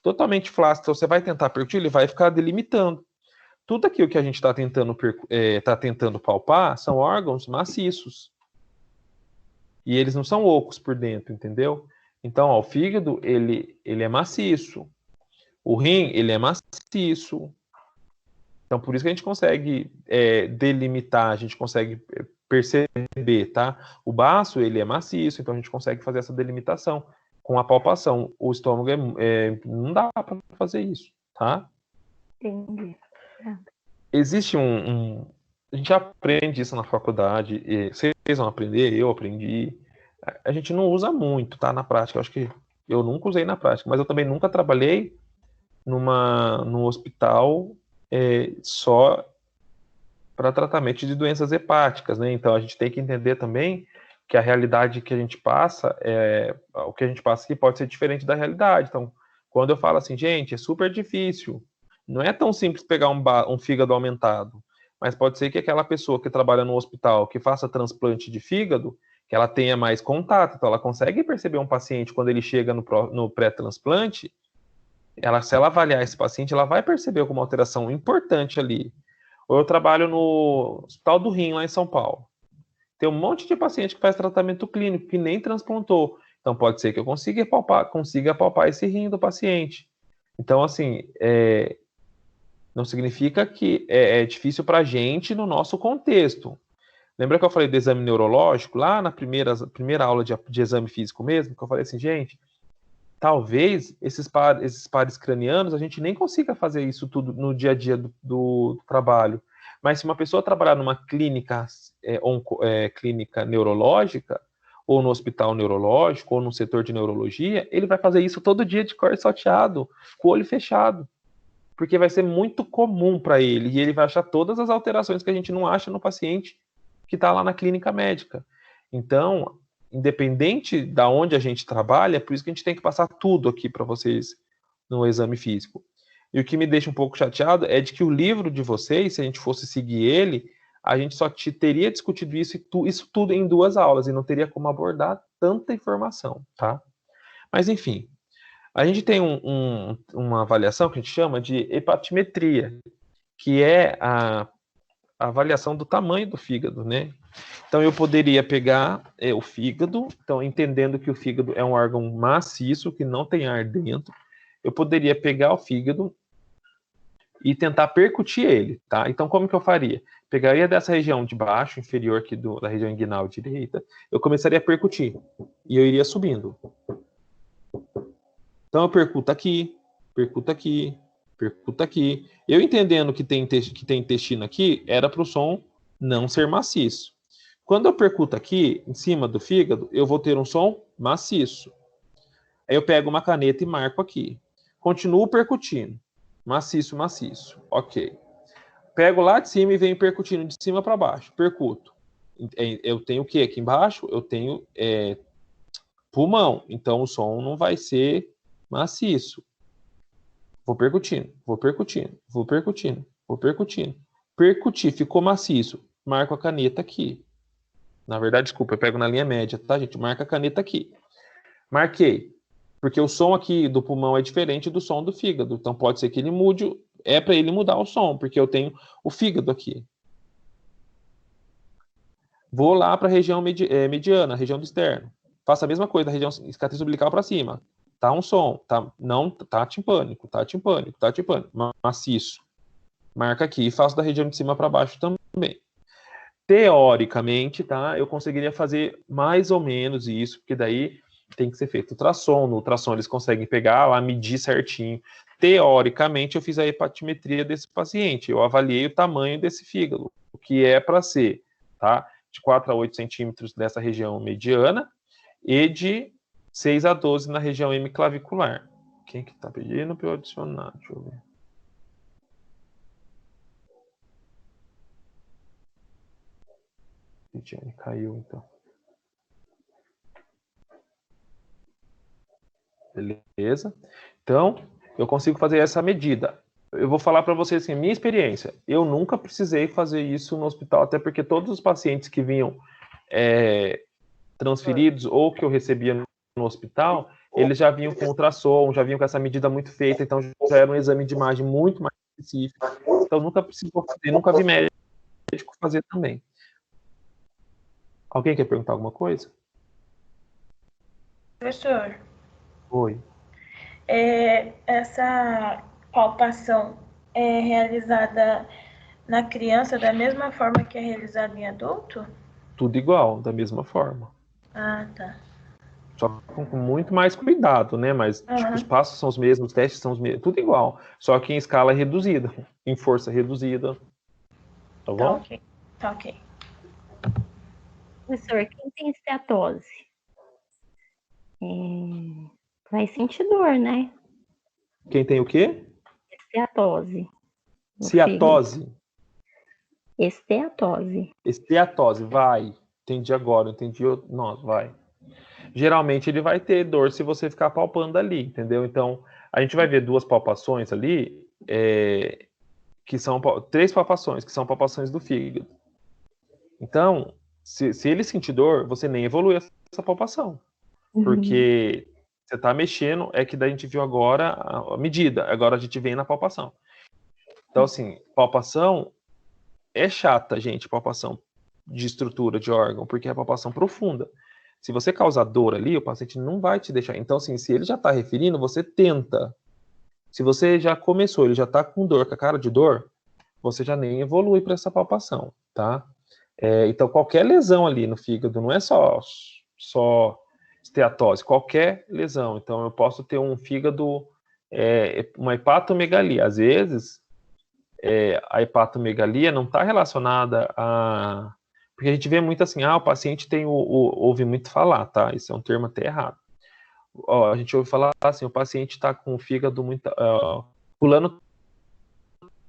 totalmente flácido. Então, você vai tentar percutir, ele vai ficar delimitando. Tudo aquilo que a gente está tentando palpar são órgãos maciços. E eles não são ocos por dentro, entendeu? Então, ó, o fígado, ele é maciço. O rim, ele é maciço. Então, por isso que a gente consegue delimitar, a gente consegue perceber, tá? O baço, ele é maciço, então a gente consegue fazer essa delimitação com a palpação. O estômago, não dá para fazer isso, tá? Entendi. Existe a gente aprende isso na faculdade, vocês vão aprender, eu aprendi. A gente não usa muito, tá? Na prática, eu acho que eu nunca usei na prática, mas eu também nunca trabalhei num hospital só para tratamento de doenças hepáticas, né? Então a gente tem que entender também que a realidade que a gente passa, o que a gente passa aqui pode ser diferente da realidade. Então, quando eu falo assim, gente, é super difícil, não é tão simples pegar um fígado aumentado, mas pode ser que aquela pessoa que trabalha no hospital, que faça transplante de fígado, que ela tenha mais contato, então ela consegue perceber um paciente quando ele chega no pré-transplante, se ela avaliar esse paciente, ela vai perceber alguma alteração importante ali. Ou eu trabalho no Hospital do Rim, lá em São Paulo. Tem um monte de paciente que faz tratamento clínico, que nem transplantou. Então, pode ser que eu consiga palpar esse rim do paciente. Então, assim, não significa que é difícil para a gente no nosso contexto. Lembra que eu falei do exame neurológico, lá na primeira aula de exame físico mesmo, que eu falei assim, gente, talvez esses pares cranianos a gente nem consiga fazer isso tudo no dia a dia do trabalho. Mas se uma pessoa trabalhar numa clínica, clínica neurológica, ou no hospital neurológico, ou no setor de neurologia, ele vai fazer isso todo dia de cor salteado, com o olho fechado. Porque vai ser muito comum para ele, e ele vai achar todas as alterações que a gente não acha no paciente que está lá na clínica médica. Então, independente da onde a gente trabalha, é por isso que a gente tem que passar tudo aqui para vocês no exame físico. E o que me deixa um pouco chateado é de que o livro de vocês, se a gente fosse seguir ele, a gente só teria discutido isso tudo em 2 aulas e não teria como abordar tanta informação, tá? Mas, enfim, a gente tem uma avaliação que a gente chama de hepatimetria, que é a avaliação do tamanho do fígado, né? Então, eu poderia pegar o fígado, então, entendendo que o fígado é um órgão maciço, que não tem ar dentro, eu poderia pegar o fígado e tentar percutir ele, tá? Então, como que eu faria? Pegaria dessa região de baixo, inferior aqui da região inguinal direita, eu começaria a percutir, e eu iria subindo. Então, eu percuto aqui, percuto aqui, percuto aqui. Eu entendendo que tem intestino aqui, era para o som não ser maciço. Quando eu percuto aqui, em cima do fígado, eu vou ter um som maciço. Aí eu pego uma caneta e marco aqui. Continuo percutindo. Maciço, maciço. Ok. Pego lá de cima e venho percutindo de cima para baixo. Percuto. Eu tenho o que aqui embaixo? Eu tenho pulmão. Então o som não vai ser maciço. Vou percutindo, vou percutindo, vou percutindo, vou percutindo. Percuti, ficou maciço. Marco a caneta aqui. Na verdade, desculpa, eu pego na linha média, tá, gente? Marca a caneta aqui. Marquei. Porque o som aqui do pulmão é diferente do som do fígado. Então pode ser que ele mude, para ele mudar o som, porque eu tenho o fígado aqui. Vou lá para a região mediana, região do externo. Faço a mesma coisa da região cicatriz umbilical para cima. Tá um som, tá timpânico, tá timpânico, tá timpânico, maciço. Marca aqui e faço da região de cima para baixo também. Teoricamente, tá? Eu conseguiria fazer mais ou menos isso, porque daí tem que ser feito ultrassom. No ultrassom eles conseguem pegar lá, medir certinho. Teoricamente, eu fiz a hepatimetria desse paciente. Eu avaliei o tamanho desse fígado, o que é para ser, tá? De 4 a 8 centímetros nessa região mediana e de 6 a 12 na região hemiclavicular. Quem que tá pedindo para eu adicionar? Deixa eu ver. Lidiane caiu, então. Beleza. Então, eu consigo fazer essa medida. eu vou falar para vocês assim, minha experiência. Eu nunca precisei fazer isso no hospital, até porque todos os pacientes que vinham transferidos ou que eu recebia no hospital, eles já vinham com ultrassom, já vinham com essa medida muito feita, então já era um exame de imagem muito mais específico. Então nunca precisou fazer, nunca vi médico fazer também. Alguém quer perguntar alguma coisa? Professor, Oi. essa palpação é realizada na criança da mesma forma que é realizada em adulto? Tudo igual, da mesma forma. Ah, tá. Só com muito mais cuidado, né? Mas tipo, os passos são os mesmos, os testes são os mesmos, tudo igual. Só que em escala reduzida, em força reduzida. Tá bom? Ok. Tá ok. Professor, quem tem esteatose vai sentir dor, né? Quem tem o quê? Esteatose. Ciatose. Esteatose. Esteatose, vai. Entendi agora, entendi. Nossa, vai. Geralmente ele vai ter dor se você ficar palpando ali, entendeu? Então, a gente vai ver duas palpações ali, que são 3 palpações, que são palpações do fígado. Então, se ele sentir dor, você nem evolui essa palpação. Porque você está mexendo, é que daí a gente viu agora a medida, agora a gente vem na palpação. Então, assim, palpação é chata, gente, palpação de estrutura de órgão, porque é palpação profunda. Se você causar dor ali, o paciente não vai te deixar. Então, assim, se ele já está referindo, você tenta. Se você já começou, ele já está com dor, com a cara de dor, você já nem evolui para essa palpação, tá? Então, qualquer lesão ali no fígado, não é só esteatose, qualquer lesão. Então, eu posso ter um fígado, uma hepatomegalia. Às vezes, a hepatomegalia não está relacionada a... Porque a gente vê muito assim, o paciente ouve muito falar, tá? Isso é um termo até errado. A gente ouve falar assim, o paciente está com o fígado muito... fulano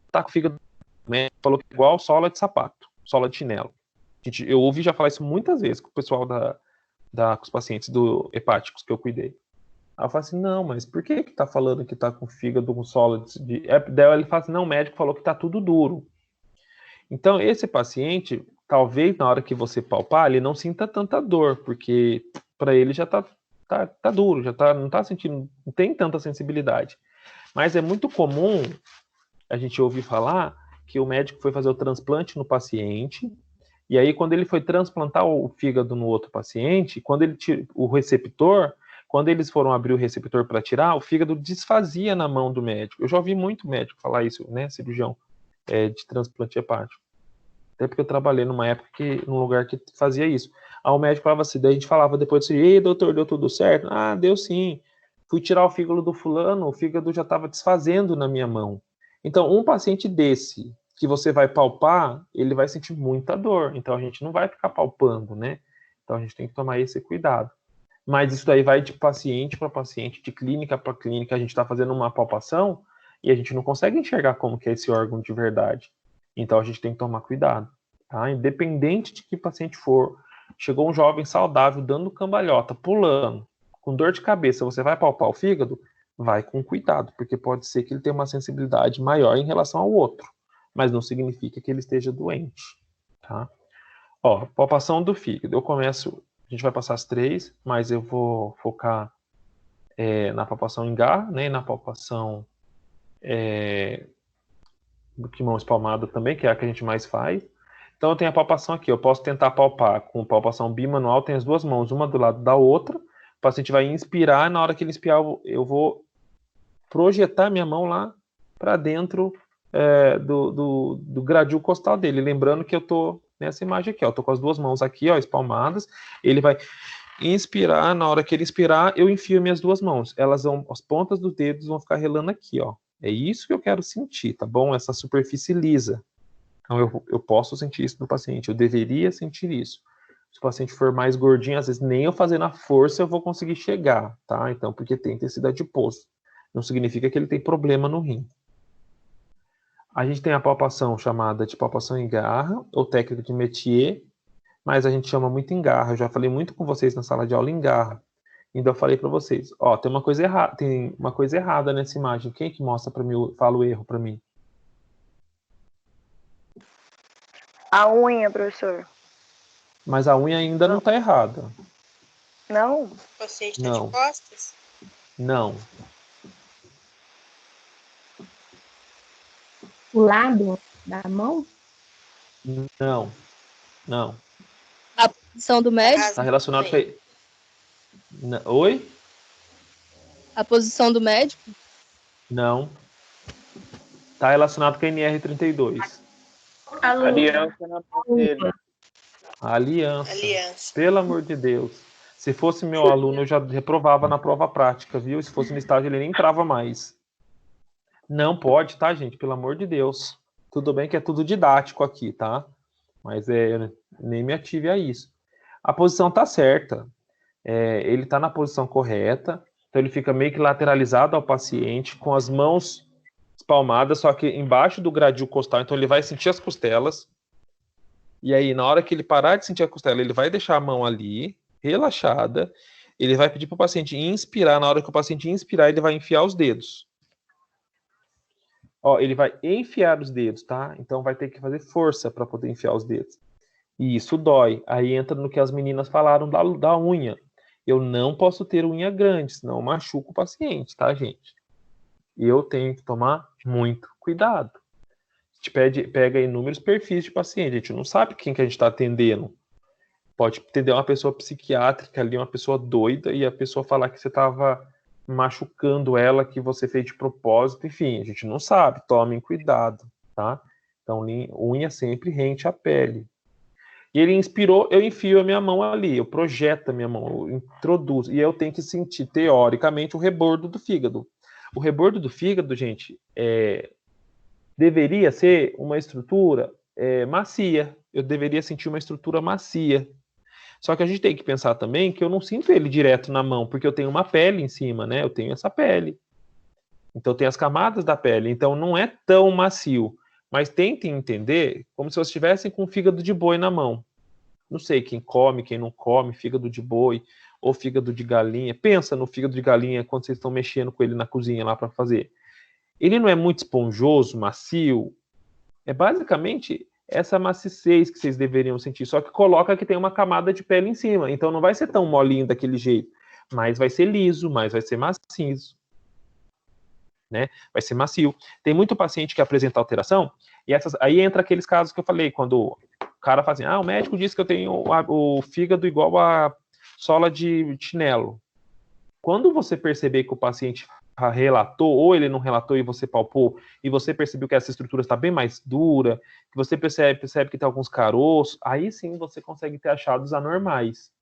está com o fígado... Né, falou que igual sola de sapato, sola de chinelo. Eu ouvi já falar isso muitas vezes com o pessoal com os pacientes hepáticos que eu cuidei. Aí eu falo assim, não, mas por que tá falando que tá com fígado com sola de... Daí ele fala assim, não, o médico falou que tá tudo duro. Então, esse paciente, talvez na hora que você palpar, ele não sinta tanta dor, porque para ele já tá duro, não tá sentindo, não tem tanta sensibilidade. Mas é muito comum a gente ouvir falar que o médico foi fazer o transplante no paciente, e aí quando ele foi transplantar o fígado no outro paciente, quando ele tira o receptor, quando eles foram abrir o receptor para tirar, o fígado desfazia na mão do médico. Eu já ouvi muito médico falar isso, né, cirurgião de transplante hepático. Até porque eu trabalhei numa época num lugar que fazia isso. Aí o médico falava assim, daí a gente falava depois assim, ei, doutor, deu tudo certo? Ah, deu sim. Fui tirar o fígado do fulano, o fígado já estava desfazendo na minha mão. Então, um paciente desse, que você vai palpar, ele vai sentir muita dor. Então, a gente não vai ficar palpando, né? Então, a gente tem que tomar esse cuidado. Mas isso daí vai de paciente para paciente, de clínica para clínica. A gente está fazendo uma palpação e a gente não consegue enxergar como que é esse órgão de verdade. Então, a gente tem que tomar cuidado, tá? Independente de que paciente for, chegou um jovem saudável, dando cambalhota, pulando, com dor de cabeça, você vai palpar o fígado? Vai com cuidado, porque pode ser que ele tenha uma sensibilidade maior em relação ao outro, mas não significa que ele esteja doente, tá? Ó, palpação do fígado. A gente vai passar as 3, mas eu vou focar na palpação em GAR, né, e na palpação de mão espalmada também, que é a que a gente mais faz. Então eu tenho a palpação aqui, eu posso tentar palpar com palpação bimanual, tem as duas mãos, uma do lado da outra, o paciente vai inspirar, na hora que ele inspirar eu vou projetar minha mão lá para dentro do gradil costal dele, lembrando que eu tô nessa imagem aqui, ó, eu tô com as duas mãos aqui, ó, espalmadas, ele vai inspirar, na hora que ele inspirar, eu enfio minhas duas mãos, as pontas dos dedos vão ficar relando aqui, ó, é isso que eu quero sentir, tá bom? Essa superfície lisa. Então, eu posso sentir isso no paciente, eu deveria sentir isso. Se o paciente for mais gordinho, às vezes nem eu fazendo a força eu vou conseguir chegar, tá? Então, porque tem tecido adiposo. Não significa que ele tem problema no rim. A gente tem a palpação chamada de palpação em garra, ou técnica de Metier, mas a gente chama muito em garra. Eu já falei muito com vocês na sala de aula em garra. Então eu falei para vocês, ó, tem uma coisa errada nessa imagem. Quem que mostra para mim, fala o erro para mim? A unha, professor. Mas a unha ainda não está errada. Não? O paciente está Não. de costas? Não. O lado da mão? Não. Não. A posição do médico? Está relacionado com... Oi? A posição do médico? Não. Está relacionado com a NR32. Aliança na mão dele. A aliança. Aliança. Pelo amor de Deus. Se fosse meu aluno, eu já reprovava na prova prática, viu? Se fosse no estágio, ele nem entrava mais. Não pode, tá, gente? Pelo amor de Deus. Tudo bem que é tudo didático aqui, tá? Mas nem me ative a isso. A posição tá certa. Ele tá na posição correta. Então ele fica meio que lateralizado ao paciente, com as mãos espalmadas, só que embaixo do gradil costal. Então ele vai sentir as costelas. E aí, na hora que ele parar de sentir a costela, ele vai deixar a mão ali, relaxada. Ele vai pedir para o paciente inspirar. Na hora que o paciente inspirar, ele vai enfiar os dedos. Ó, ele vai enfiar os dedos, tá? Então vai ter que fazer força para poder enfiar os dedos. E isso dói. Aí entra no que as meninas falaram da unha. Eu não posso ter unha grande, senão eu machuco o paciente, tá, gente? E eu tenho que tomar muito cuidado. A gente pega inúmeros perfis de paciente. A gente não sabe quem que a gente está atendendo. Pode atender uma pessoa psiquiátrica ali, uma pessoa doida, e a pessoa falar que você estava machucando ela, que você fez de propósito. Enfim, a gente não sabe. Tomem cuidado, tá? Então, unha sempre rente à pele. E ele inspirou, eu enfio a minha mão ali, eu projeto a minha mão, eu introduzo. E eu tenho que sentir, teoricamente, o rebordo do fígado. O rebordo do fígado, gente, deveria ser uma estrutura macia. Eu deveria sentir uma estrutura macia. Só que a gente tem que pensar também que eu não sinto ele direto na mão, porque eu tenho uma pele em cima, né? Eu tenho essa pele. Então tem as camadas da pele. Então não é tão macio. Mas tentem entender como se vocês estivessem com fígado de boi na mão. Não sei quem come, quem não come, fígado de boi ou fígado de galinha. Pensa no fígado de galinha quando vocês estão mexendo com ele na cozinha lá para fazer. Ele não é muito esponjoso, macio. É basicamente essa maciez que vocês deveriam sentir. Só que coloca que tem uma camada de pele em cima. Então não vai ser tão molinho daquele jeito. Mas vai ser liso, mas vai ser macio. Né? Vai ser macio. Tem muito paciente que apresenta alteração, e aí entra aqueles casos que eu falei, quando o cara fala assim, o médico disse que eu tenho o fígado igual a sola de chinelo. Quando você perceber que o paciente relatou, ou ele não relatou e você palpou, e você percebeu que essa estrutura está bem mais dura, que você percebe que tem alguns caroços, aí sim você consegue ter achados anormais.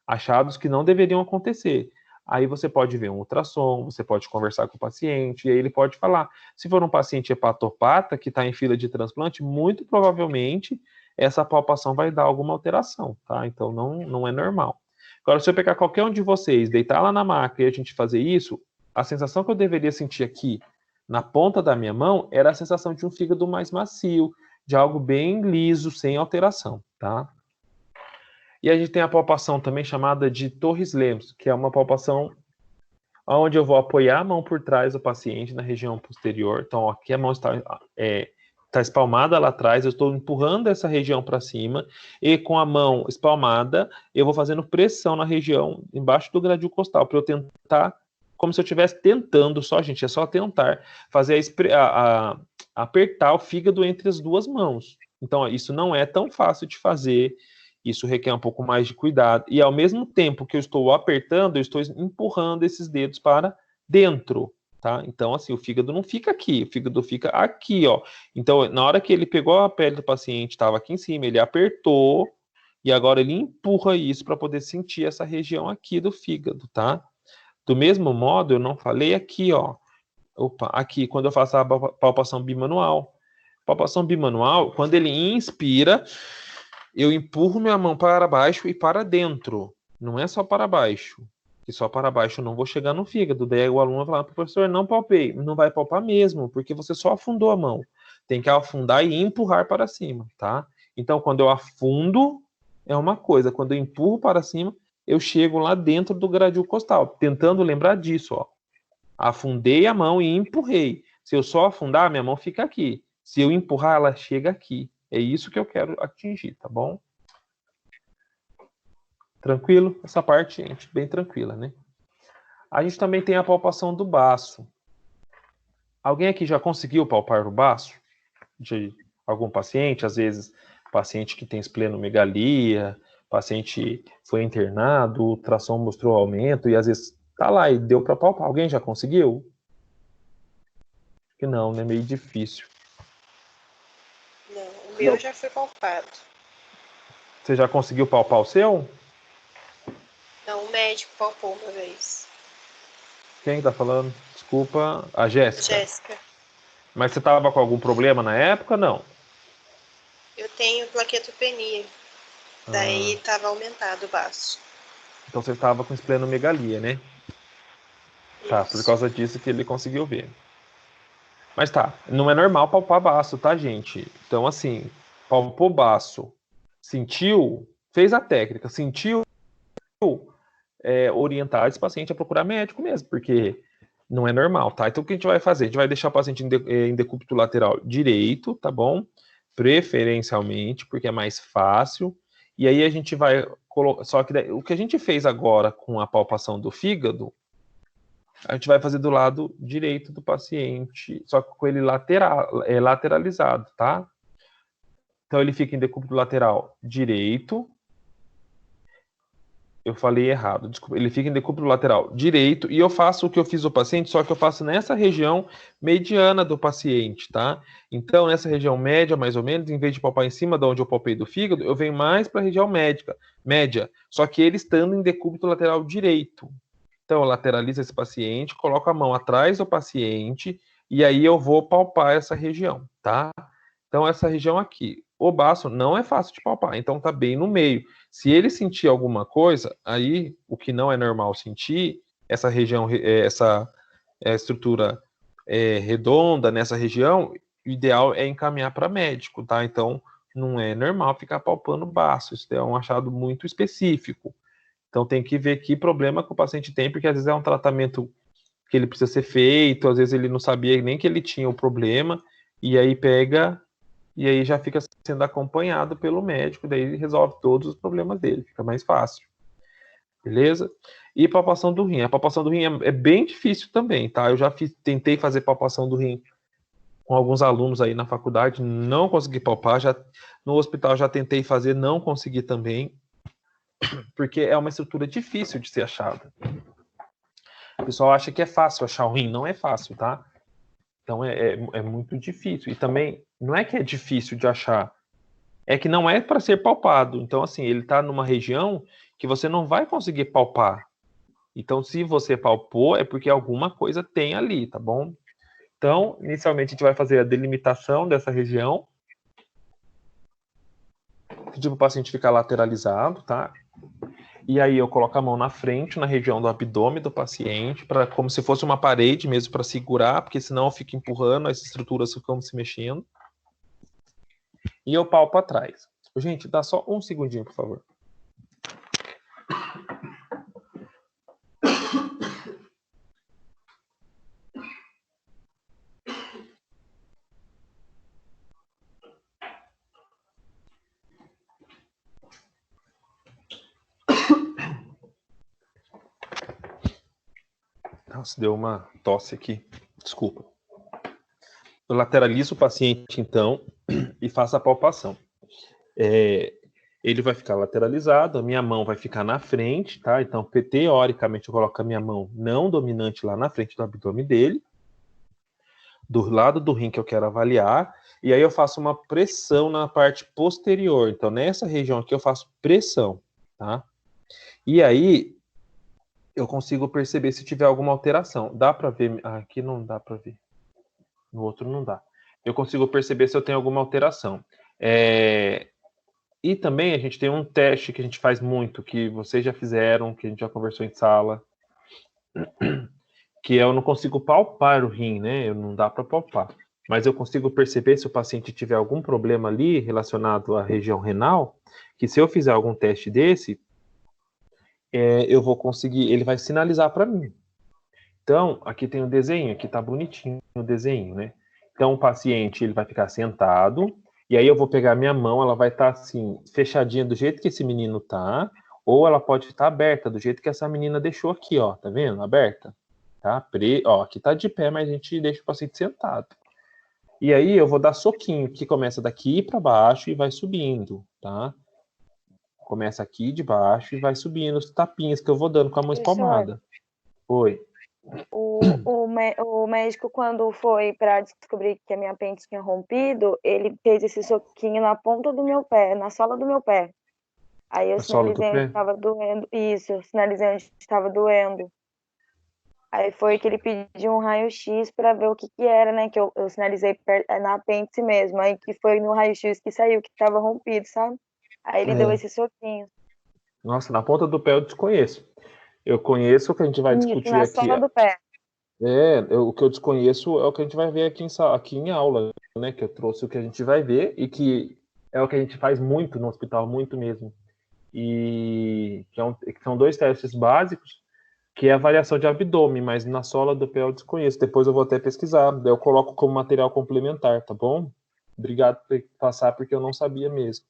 Achados que não deveriam acontecer. Aí você pode ver um ultrassom, você pode conversar com o paciente, e aí ele pode falar. Se for um paciente hepatopata que está em fila de transplante, muito provavelmente essa palpação vai dar alguma alteração, tá? Então não é normal. Agora, se eu pegar qualquer um de vocês, deitar lá na maca e a gente fazer isso, a sensação que eu deveria sentir aqui, na ponta da minha mão, era a sensação de um fígado mais macio, de algo bem liso, sem alteração, tá? E a gente tem a palpação também chamada de Torres-Lemos, que é uma palpação onde eu vou apoiar a mão por trás do paciente na região posterior. Então, aqui a mão está espalmada lá atrás, eu estou empurrando essa região para cima, e com a mão espalmada, eu vou fazendo pressão na região embaixo do gradil costal, para eu tentar, como se eu estivesse tentando, só, gente, é só tentar, fazer apertar o fígado entre as duas mãos. Então, isso não é tão fácil de fazer. Isso requer um pouco mais de cuidado. E ao mesmo tempo que eu estou apertando, eu estou empurrando esses dedos para dentro, tá? Então, assim, o fígado não fica aqui, o fígado fica aqui, ó. Então, na hora que ele pegou a pele do paciente, estava aqui em cima, ele apertou, e agora ele empurra isso para poder sentir essa região aqui do fígado, tá? Do mesmo modo, eu não falei aqui, ó. Opa, aqui, quando eu faço a palpação bimanual. Palpação bimanual, quando ele inspira, eu empurro minha mão para baixo e para dentro. Não é só para baixo. Que só para baixo eu não vou chegar no fígado. Daí o aluno vai falar, professor, não palpei. Não vai palpar mesmo, porque você só afundou a mão. Tem que afundar e empurrar para cima, tá? Então, quando eu afundo, é uma coisa. Quando eu empurro para cima, eu chego lá dentro do gradil costal, tentando lembrar disso, ó. Afundei a mão e empurrei. Se eu só afundar, minha mão fica aqui. Se eu empurrar, ela chega aqui. É isso que eu quero atingir, tá bom? Tranquilo? Essa parte, gente, bem tranquila, né? A gente também tem a palpação do baço. Alguém aqui já conseguiu palpar o baço de algum paciente? Às vezes, paciente que tem esplenomegalia, paciente foi internado, o ultrassom mostrou aumento e às vezes tá lá e deu para palpar. Alguém já conseguiu? Acho que não, né? Meio difícil. Não, o meu já foi palpado. Você já conseguiu palpar o seu? Não, o médico palpou uma vez. Quem tá falando? Desculpa, a Jéssica. Jéssica. Mas você tava com algum problema na época? Não. Eu tenho plaquetopenia. Daí tava aumentado o baço. Então você estava com esplenomegalia, né? Tá, por Isso. causa disso que ele conseguiu ver. Mas tá, não é normal palpar baço, tá, gente? Então, assim, palpou baço, sentiu, fez a técnica, sentiu, orientar esse paciente a procurar médico mesmo, porque não é normal, tá? Então, o que a gente vai fazer? A gente vai deixar o paciente em decúbito lateral direito, tá bom? Preferencialmente, porque é mais fácil. E aí a gente vai colocar. Só que o que a gente fez agora com a palpação do fígado, a gente vai fazer do lado direito do paciente, só que com ele lateralizado, tá? Então ele fica em decúbito lateral direito. Eu falei errado, desculpa. Ele fica em decúbito lateral direito e eu faço o que eu fiz do paciente, só que eu faço nessa região mediana do paciente, tá? Então, nessa região média, mais ou menos, em vez de palpar em cima de onde eu palpei do fígado, eu venho mais para a região média, só que ele estando em decúbito lateral direito. Então, eu lateralizo esse paciente, coloco a mão atrás do paciente e aí eu vou palpar essa região, tá? Então, essa região aqui. O baço não é fácil de palpar, então tá bem no meio. Se ele sentir alguma coisa, aí o que não é normal sentir, essa região, essa estrutura redonda nessa região, o ideal é encaminhar para médico, tá? Então, não é normal ficar palpando baço, isso é um achado muito específico. Então, tem que ver que problema que o paciente tem, porque às vezes é um tratamento que ele precisa ser feito, às vezes ele não sabia nem que ele tinha o problema, e aí pega, e aí já fica sendo acompanhado pelo médico, daí resolve todos os problemas dele, fica mais fácil. Beleza? E palpação do rim. A palpação do rim é bem difícil também, tá? Eu já tentei fazer palpação do rim com alguns alunos aí na faculdade, não consegui palpar, já no hospital já tentei fazer, não consegui também, porque é uma estrutura difícil de ser achada. O pessoal acha que é fácil achar o rim, não é fácil, tá? Então é muito difícil. E também, não é que é difícil de achar, é que não é para ser palpado. Então, assim, ele está numa região que você não vai conseguir palpar. Então, se você palpou, é porque alguma coisa tem ali, tá bom? Então, inicialmente, a gente vai fazer a delimitação dessa região. Pedir para o paciente ficar lateralizado, tá? E aí eu coloco a mão na frente, na região do abdômen do paciente, como se fosse uma parede mesmo para segurar, porque senão eu fico empurrando, as estruturas ficam se mexendo. E eu palpo atrás. Gente, dá só um segundinho, por favor. Nossa, deu uma tosse aqui. Desculpa. Eu lateralizo o paciente, então, e faço a palpação. Ele vai ficar lateralizado, a minha mão vai ficar na frente, tá? Então, teoricamente, eu coloco a minha mão não dominante lá na frente do abdômen dele, do lado do rim que eu quero avaliar, e aí eu faço uma pressão na parte posterior. Então, nessa região aqui eu faço pressão, tá? E aí, eu consigo perceber se tiver alguma alteração. Dá para ver? Aqui não dá para ver. No outro não dá. Eu consigo perceber se eu tenho alguma alteração. E também a gente tem um teste que a gente faz muito, que vocês já fizeram, que a gente já conversou em sala, que eu não consigo palpar o rim, né? Não dá para palpar. Mas eu consigo perceber se o paciente tiver algum problema ali relacionado à região renal, que se eu fizer algum teste desse, eu vou conseguir, ele vai sinalizar para mim. Então, aqui tem o desenho, aqui tá bonitinho o desenho, né? Então, o paciente, ele vai ficar sentado, e aí eu vou pegar minha mão, ela vai estar assim, fechadinha do jeito que esse menino tá, ou ela pode estar aberta, do jeito que essa menina deixou aqui, ó, tá vendo? Aberta. Tá? Ó, aqui tá de pé, mas a gente deixa o paciente sentado. E aí eu vou dar soquinho, que começa daqui para baixo e vai subindo, tá? Começa aqui de baixo e vai subindo os tapinhas que eu vou dando com a mão espalmada. Oi. O médico, quando foi para descobrir que a minha apêndice tinha rompido, ele fez esse soquinho na ponta do meu pé, na sola do meu pé. Aí eu sinalizei onde estava doendo. Isso, eu sinalizei onde estava doendo. Aí foi que ele pediu um raio-x para ver o que era, né? Que eu sinalizei na apêndice mesmo. Aí que foi no raio-x que saiu que estava rompido, sabe? Aí ele deu esse soquinho. Nossa, na ponta do pé eu desconheço. Eu conheço o que a gente vai discutir na aqui. Sola do pé. O que eu desconheço é o que a gente vai ver aqui em aula, né? Que eu trouxe o que a gente vai ver e que é o que a gente faz muito no hospital, muito mesmo. E que são 2 testes básicos, que é a avaliação de abdômen, mas na sola do pé eu desconheço. Depois eu vou até pesquisar, daí eu coloco como material complementar, tá bom? Obrigado por passar, porque eu não sabia mesmo.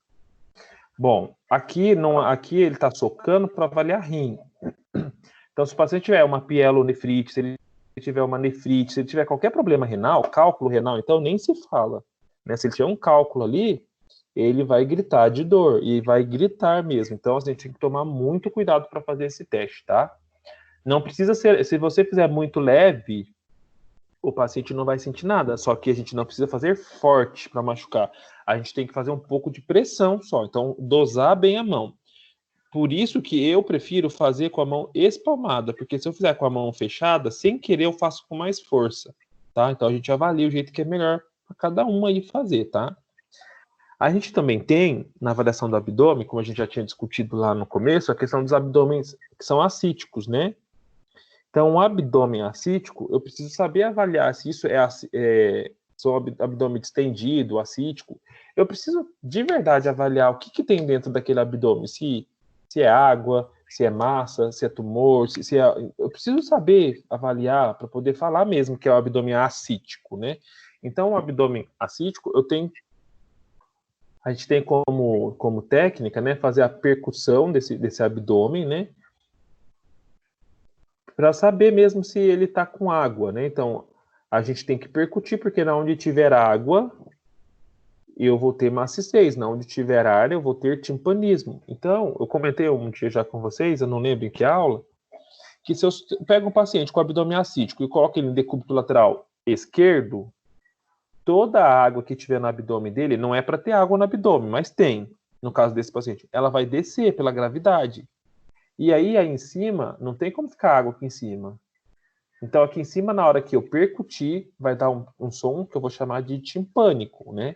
Bom, aqui ele está socando para avaliar rim. Então, se o paciente tiver uma pielonefrite, se ele tiver uma nefrite, se ele tiver qualquer problema renal, cálculo renal, então nem se fala. Né? Se ele tiver um cálculo ali, ele vai gritar de dor, e vai gritar mesmo. Então, a gente tem que tomar muito cuidado para fazer esse teste, tá? Não precisa ser, se você fizer muito leve, o paciente não vai sentir nada, só que a gente não precisa fazer forte para machucar. A gente tem que fazer um pouco de pressão só, então dosar bem a mão. Por isso que eu prefiro fazer com a mão espalmada, porque se eu fizer com a mão fechada, sem querer eu faço com mais força, tá? Então a gente avalia o jeito que é melhor para cada um aí fazer, tá? A gente também tem, na avaliação do abdômen, como a gente já tinha discutido lá no começo, a questão dos abdômenes que são assíticos, né? Então, o abdômen assítico, eu preciso saber avaliar se isso se o abdômen distendido, assítico. Eu preciso, de verdade, avaliar o que tem dentro daquele abdômen. Se é água, se é massa, se é tumor, eu preciso saber avaliar para poder falar mesmo que é o abdômen assítico, né? Então, o abdômen assítico, a gente tem como técnica, né, fazer a percussão desse abdômen, né? Para saber mesmo se ele está com água, né? Então, a gente tem que percutir, porque na onde tiver água, eu vou ter maciez. Na onde tiver ar, eu vou ter timpanismo. Então, eu comentei um dia já com vocês, eu não lembro em que aula, que se eu pego um paciente com abdômen assítico e coloco ele em decúbito lateral esquerdo, toda a água que tiver no abdômen dele, não é para ter água no abdômen, mas tem, no caso desse paciente, ela vai descer pela gravidade. E aí em cima, não tem como ficar água aqui em cima. Então aqui em cima, na hora que eu percutir, vai dar um som que eu vou chamar de timpânico, né?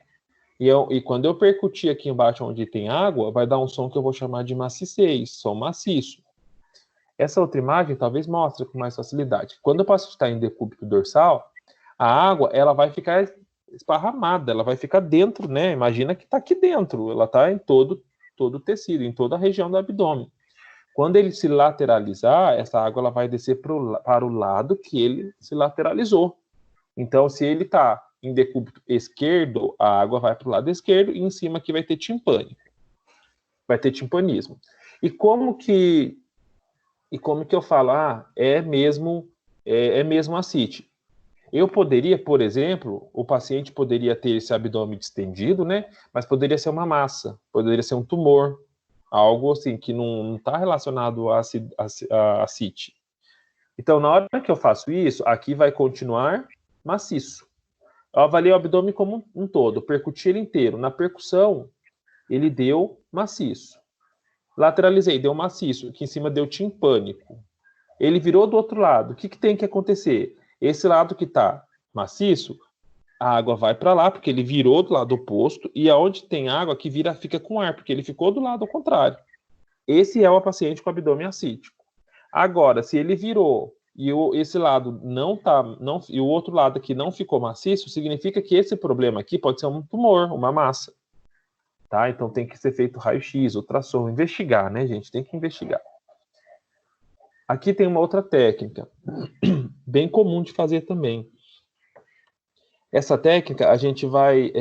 E quando eu percutir aqui embaixo onde tem água, vai dar um som que eu vou chamar de maciez, som maciço. Essa outra imagem talvez mostre com mais facilidade. Quando o paciente está em decúbito dorsal, a água ela vai ficar esparramada, ela vai ficar dentro, né? Imagina que está aqui dentro, ela está em todo o tecido, em toda a região do abdômen. Quando ele se lateralizar, essa água ela vai descer para o lado que ele se lateralizou. Então, se ele está em decúbito esquerdo, a água vai para o lado esquerdo e em cima aqui vai ter timpânico. Vai ter timpanismo. E como que eu falo? É mesmo ascite. Eu poderia, por exemplo, o paciente poderia ter esse abdômen distendido, né? Mas poderia ser uma massa, poderia ser um tumor, algo assim que não está relacionado a ascite. Então, na hora que eu faço isso, aqui vai continuar maciço. Eu avaliei o abdômen como um todo, percuti ele inteiro. Na percussão, ele deu maciço. Lateralizei, deu maciço. Aqui em cima deu timpânico. Ele virou do outro lado. O que tem que acontecer? Esse lado que está maciço, a água vai para lá, porque ele virou do lado oposto, e aonde tem água, que fica com ar, porque ele ficou do lado ao contrário. Esse é o paciente com abdômen ascítico. Agora, se ele virou e esse lado e o outro lado aqui não ficou maciço, significa que esse problema aqui pode ser um tumor, uma massa. Tá? Então tem que ser feito raio-x, ultrassom, investigar, né, gente? Tem que investigar. Aqui tem uma outra técnica, bem comum de fazer também. Essa técnica, a gente vai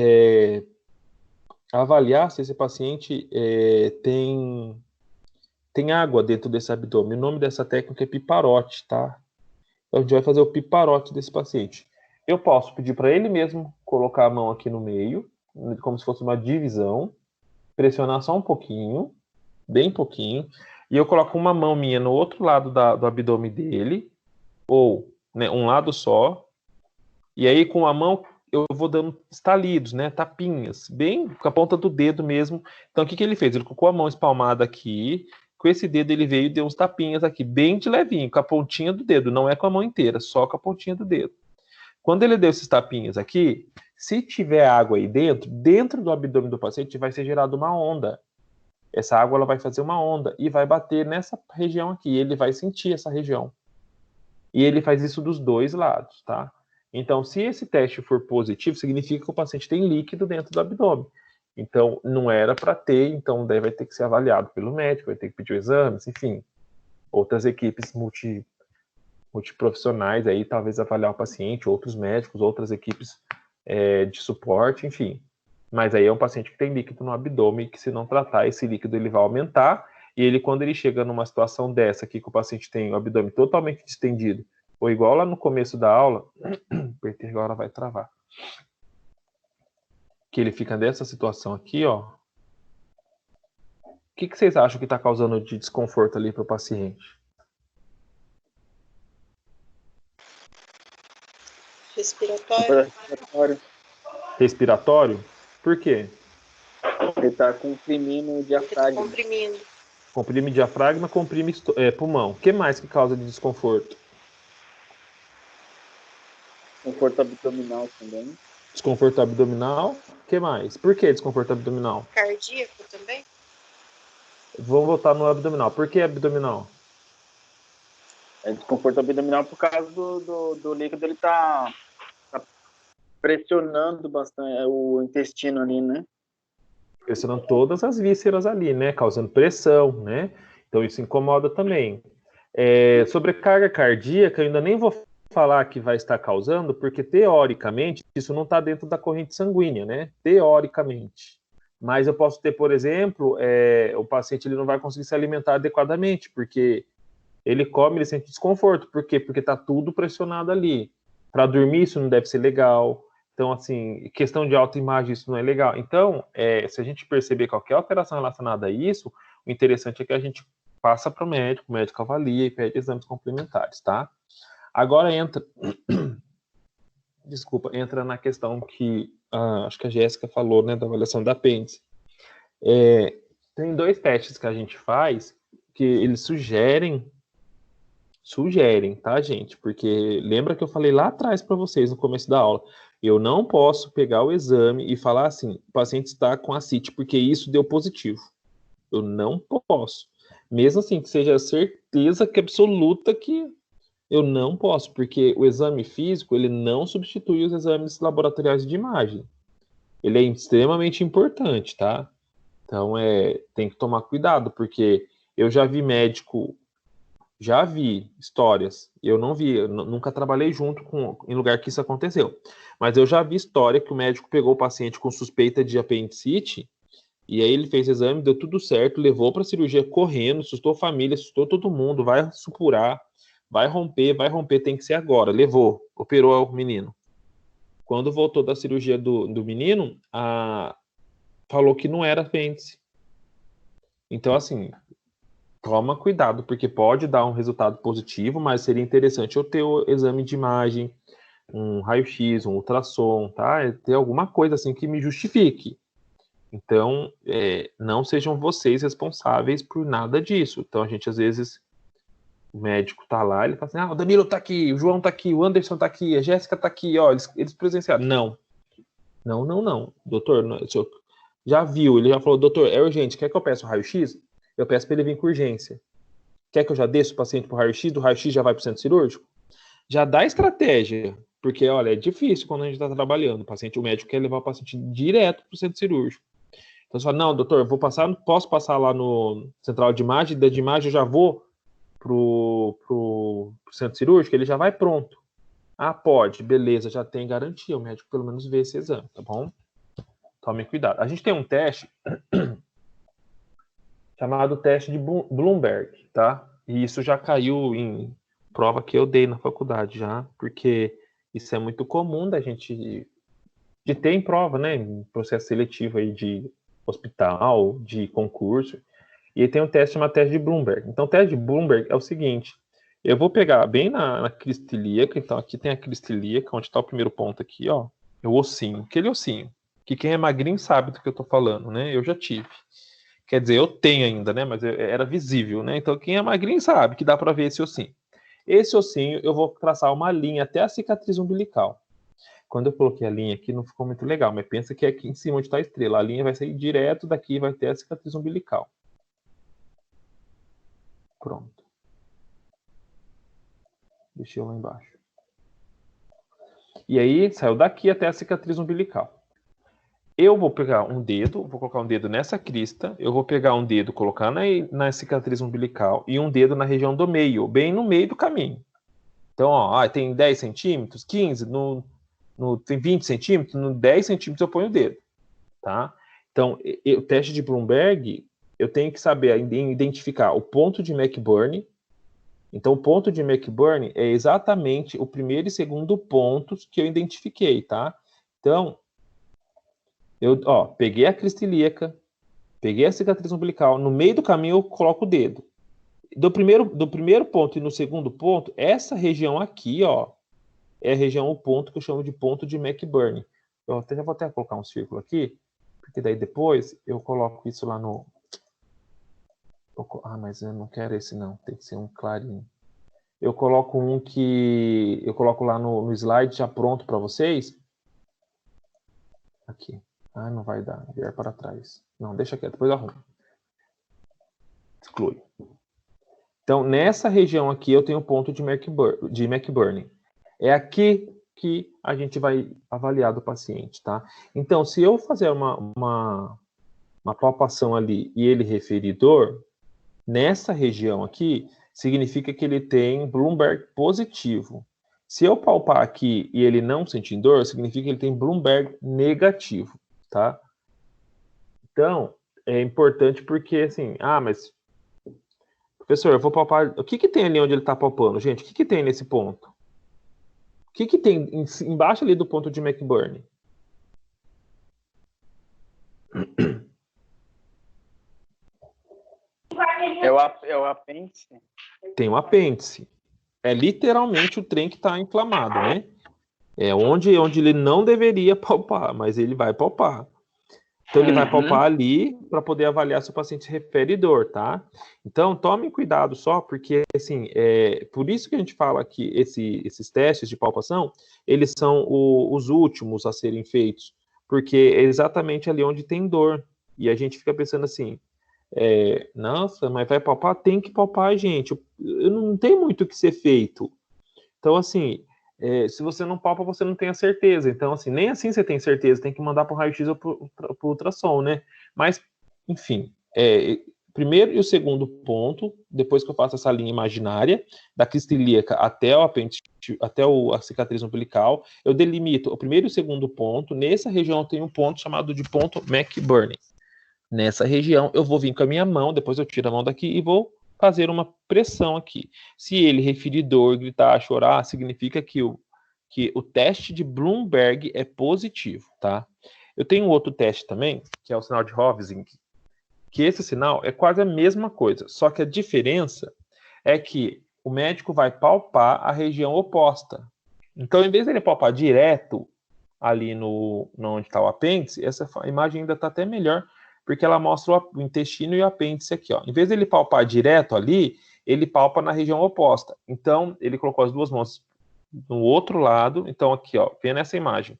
avaliar se esse paciente tem água dentro desse abdômen. O nome dessa técnica é piparote, tá? Então, a gente vai fazer o piparote desse paciente. Eu posso pedir para ele mesmo colocar a mão aqui no meio, como se fosse uma divisão, pressionar só um pouquinho, bem pouquinho, e eu coloco uma mão minha no outro lado do abdômen dele, ou né, um lado só, e aí com a mão eu vou dando estalidos, né, tapinhas, bem com a ponta do dedo mesmo. Então o que ele fez? Ele colocou a mão espalmada aqui, com esse dedo ele veio e deu uns tapinhas aqui, bem de levinho, com a pontinha do dedo, não é com a mão inteira, só com a pontinha do dedo. Quando ele deu esses tapinhas aqui, se tiver água aí dentro do abdômen do paciente vai ser gerada uma onda. Essa água ela vai fazer uma onda e vai bater nessa região aqui. Ele vai sentir essa região. E ele faz isso dos dois lados, tá? Então, se esse teste for positivo, significa que o paciente tem líquido dentro do abdômen. Então, não era para ter, então daí vai ter que ser avaliado pelo médico, vai ter que pedir o exame, enfim. Outras equipes multiprofissionais aí, talvez avaliar o paciente, outros médicos, outras equipes de suporte, enfim. Mas aí é um paciente que tem líquido no abdômen, que se não tratar, esse líquido ele vai aumentar, e ele, quando ele chega numa situação dessa aqui, que o paciente tem o abdômen totalmente distendido, ou igual lá no começo da aula, apertei agora vai travar, que ele fica nessa situação aqui, ó. O que vocês acham que está causando de desconforto ali para o paciente? Respiratório. Respiratório? Por quê? Ele está comprimindo o diafragma. Comprime diafragma, comprime pulmão. O que mais que causa de desconforto? Desconforto abdominal também. Desconforto abdominal. O que mais? Por que desconforto abdominal? Cardíaco também? Vamos voltar no abdominal. Por que abdominal? É desconforto abdominal por causa do líquido, ele tá pressionando bastante o intestino ali, né? Pressionando todas as vísceras ali, né? Causando pressão, né? Então isso incomoda também. Sobrecarga cardíaca, eu ainda nem vou falar que vai estar causando, porque teoricamente isso não está dentro da corrente sanguínea, né? Teoricamente. Mas eu posso ter, por exemplo, o paciente ele não vai conseguir se alimentar adequadamente, porque ele come, ele sente desconforto. Por quê? Porque está tudo pressionado ali. Para dormir, isso não deve ser legal. Então, assim, questão de autoimagem, isso não é legal. Então, se a gente perceber qualquer alteração relacionada a isso, o interessante é que a gente passa para o médico avalia e pede exames complementares, tá? Agora entra na questão que acho que a Jéssica falou, né, da avaliação da apêndice. Tem 2 testes que a gente faz que eles sugerem, tá, gente? Porque lembra que eu falei lá atrás para vocês no começo da aula, eu não posso pegar o exame e falar assim, o paciente está com ascite porque isso deu positivo. Eu não posso. Mesmo assim, que seja certeza que absoluta que eu não posso, porque o exame físico, ele não substitui os exames laboratoriais de imagem. Ele é extremamente importante, tá? Então, tem que tomar cuidado, porque eu já vi histórias, eu nunca trabalhei junto em lugar que isso aconteceu, mas eu já vi história que o médico pegou o paciente com suspeita de apendicite, e aí ele fez exame, deu tudo certo, levou para a cirurgia correndo, assustou a família, assustou todo mundo, vai supurar, vai romper, tem que ser agora, levou, operou o menino. Quando voltou da cirurgia do menino, falou que não era apêndice. Então, assim, toma cuidado, porque pode dar um resultado positivo, mas seria interessante eu ter o exame de imagem, um raio-x, um ultrassom, tá? Ter alguma coisa assim que me justifique. Então, não sejam vocês responsáveis por nada disso. Então, a gente, às vezes, o médico tá lá, ele fala assim, o Danilo tá aqui, o João tá aqui, o Anderson tá aqui, a Jéssica tá aqui, ó, eles presenciaram. Não. Doutor, o senhor já viu, ele já falou, doutor, é urgente, quer que eu peça o raio-x? Eu peço para ele vir com urgência. Quer que eu já desça o paciente pro raio-x, do raio-x já vai pro centro cirúrgico? Já dá estratégia, porque, olha, é difícil quando a gente está trabalhando, o médico quer levar o paciente direto pro centro cirúrgico. Então você fala, não, doutor, posso passar lá no central de imagem, da de imagem eu já vou pro centro cirúrgico, ele já vai pronto. Ah, pode, beleza, já tem garantia, o médico pelo menos vê esse exame, tá bom? Tome cuidado. A gente tem um teste chamado teste de Bloomberg, tá? E isso já caiu em prova que eu dei na faculdade já, porque isso é muito comum da gente de ter em prova, né? Em processo seletivo aí de hospital, de concurso. E tem um teste chamado teste de Bloomberg. Então, o teste de Bloomberg é o seguinte: eu vou pegar bem na crista ilíaca. Então, aqui tem a crista ilíaca, onde está o primeiro ponto aqui, ó. É o ossinho. Aquele ossinho. Que quem é magrinho sabe do que eu tô falando, né? Eu já tive. Quer dizer, eu tenho ainda, né? Mas era visível, né? Então, quem é magrinho sabe que dá para ver esse ossinho. Esse ossinho, eu vou traçar uma linha até a cicatriz umbilical. Quando eu coloquei a linha aqui, não ficou muito legal, mas pensa que é aqui em cima onde está a estrela. A linha vai sair direto daqui e vai ter a cicatriz umbilical. Pronto. Deixei lá embaixo. E aí, saiu daqui até a cicatriz umbilical. Eu vou pegar um dedo, vou colocar um dedo nessa crista, eu vou pegar um dedo, colocar na cicatriz umbilical e um dedo na região do meio, bem no meio do caminho. Então, ó, tem 10 centímetros, 15, tem 20 centímetros, no 10 centímetros eu ponho o dedo, tá? Então, o teste de Bloomberg, eu tenho que saber identificar o ponto de McBurney. Então, o ponto de McBurney é exatamente o primeiro e segundo pontos que eu identifiquei, tá? Então, eu peguei a crista ilíaca, peguei a cicatriz umbilical, no meio do caminho eu coloco o dedo. Do primeiro ponto e no segundo ponto, essa região aqui, ó, é a região, o ponto que eu chamo de ponto de McBurney. Eu já vou até colocar um círculo aqui, porque daí depois eu coloco isso lá no... mas eu não quero esse não, tem que ser um clarinho. Eu coloco um que... eu coloco lá no slide já pronto para vocês. Aqui. Não vai dar, vier para trás. Não, deixa quieto, depois eu arrumo. Exclui. Então, nessa região aqui eu tenho o ponto de McBurney. É aqui que a gente vai avaliar do paciente, tá? Então, se eu fazer uma palpação ali e ele referir dor, nessa região aqui, significa que ele tem Bloomberg positivo. Se eu palpar aqui e ele não sentir dor, significa que ele tem Bloomberg negativo, tá? Então, é importante porque, assim, mas... Professor, eu vou palpar... O que tem ali onde ele está palpando, gente? O que tem nesse ponto? O que tem embaixo ali do ponto de McBurney? É o apêndice? Tem um apêndice. É literalmente o trem que está inflamado, né? É onde ele não deveria palpar, mas ele vai palpar. Então, ele vai palpar ali para poder avaliar se o paciente refere dor, tá? Então, tome cuidado só, porque, assim, por isso que a gente fala que esses testes de palpação, eles são os últimos a serem feitos, porque é exatamente ali onde tem dor. E a gente fica pensando assim, nossa, mas vai palpar? Tem que palpar, gente. Não tem muito o que ser feito. Então, assim... se você não palpa, você não tem a certeza. Então, assim, nem assim você tem certeza. Tem que mandar para o raio-x ou para o ultrassom, né? Mas, enfim, primeiro e o segundo ponto, depois que eu faço essa linha imaginária, da crista ilíaca até o apêndice, até a cicatriz umbilical, eu delimito o primeiro e o segundo ponto. Nessa região eu tenho um ponto chamado de ponto McBurney. Nessa região eu vou vir com a minha mão, depois eu tiro a mão daqui e vou fazer uma pressão aqui. Se ele referir dor, gritar, chorar, significa que o teste de Bloomberg é positivo, tá? Eu tenho outro teste também, que é o sinal de Hovsing, que esse sinal é quase a mesma coisa, só que a diferença é que o médico vai palpar a região oposta. Então, em vez de ele palpar direto ali onde está o apêndice, essa imagem ainda está até melhor, porque ela mostra o intestino e o apêndice aqui, ó. Em vez de ele palpar direto ali, ele palpa na região oposta. Então, ele colocou as duas mãos no outro lado. Então, aqui, ó, vê nessa imagem.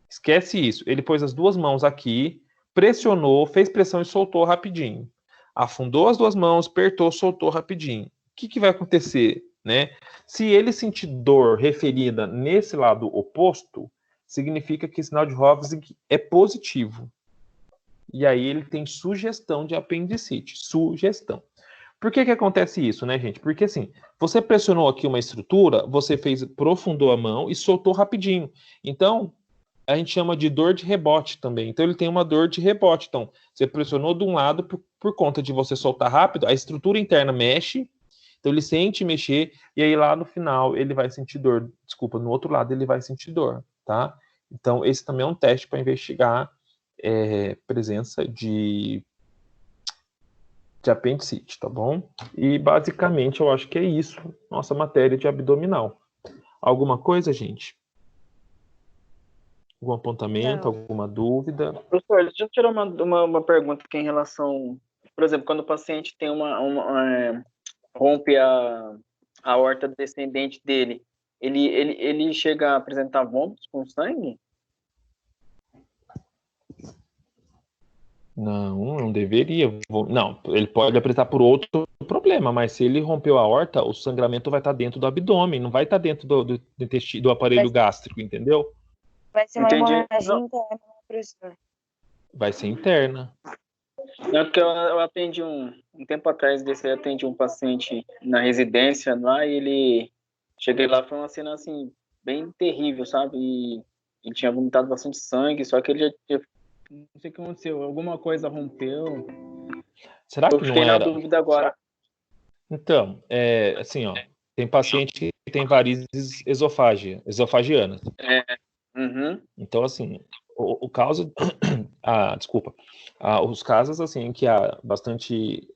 Esquece isso. Ele pôs as duas mãos aqui, pressionou, fez pressão e soltou rapidinho. Afundou as duas mãos, apertou, soltou rapidinho. O que vai acontecer, né? Se ele sentir dor referida nesse lado oposto, significa que o sinal de Hovsing é positivo. E aí ele tem sugestão de apendicite. Sugestão. Por que acontece isso, né, gente? Porque assim, você pressionou aqui uma estrutura, você profundou a mão e soltou rapidinho. Então, a gente chama de dor de rebote também. Então, ele tem uma dor de rebote. Então, você pressionou de um lado por conta de você soltar rápido, a estrutura interna mexe, então ele sente mexer, e aí lá no final ele vai sentir dor. Desculpa, no outro lado ele vai sentir dor, tá? Então, esse também é um teste para investigar presença de apendicite, tá bom? E basicamente eu acho que é isso, nossa matéria de abdominal. Alguma coisa, gente? Algum apontamento, alguma dúvida? Professor, deixa eu tirar uma pergunta aqui em relação, por exemplo, quando o paciente tem rompe a aorta descendente dele, ele chega a apresentar vômitos com sangue? Não deveria. Não, ele pode apresentar por outro problema, mas se ele rompeu a aorta, o sangramento vai estar dentro do abdômen, não vai estar dentro do intestino, do aparelho gástrico, entendeu? Vai ser uma hemorragia interna, professor. Vai ser interna. Não, porque eu atendi um tempo atrás desse, eu atendi um paciente na residência lá e ele... Cheguei lá, foi uma cena, assim, bem terrível, sabe? E ele tinha vomitado bastante sangue, só que ele já... Não sei o que aconteceu, alguma coisa rompeu. Será que não era? Eu fiquei na dúvida agora. Então, assim, ó, tem paciente que tem varizes esofagianas. Uhum. Então, assim, o caso... desculpa. Os casos, assim, em que há bastante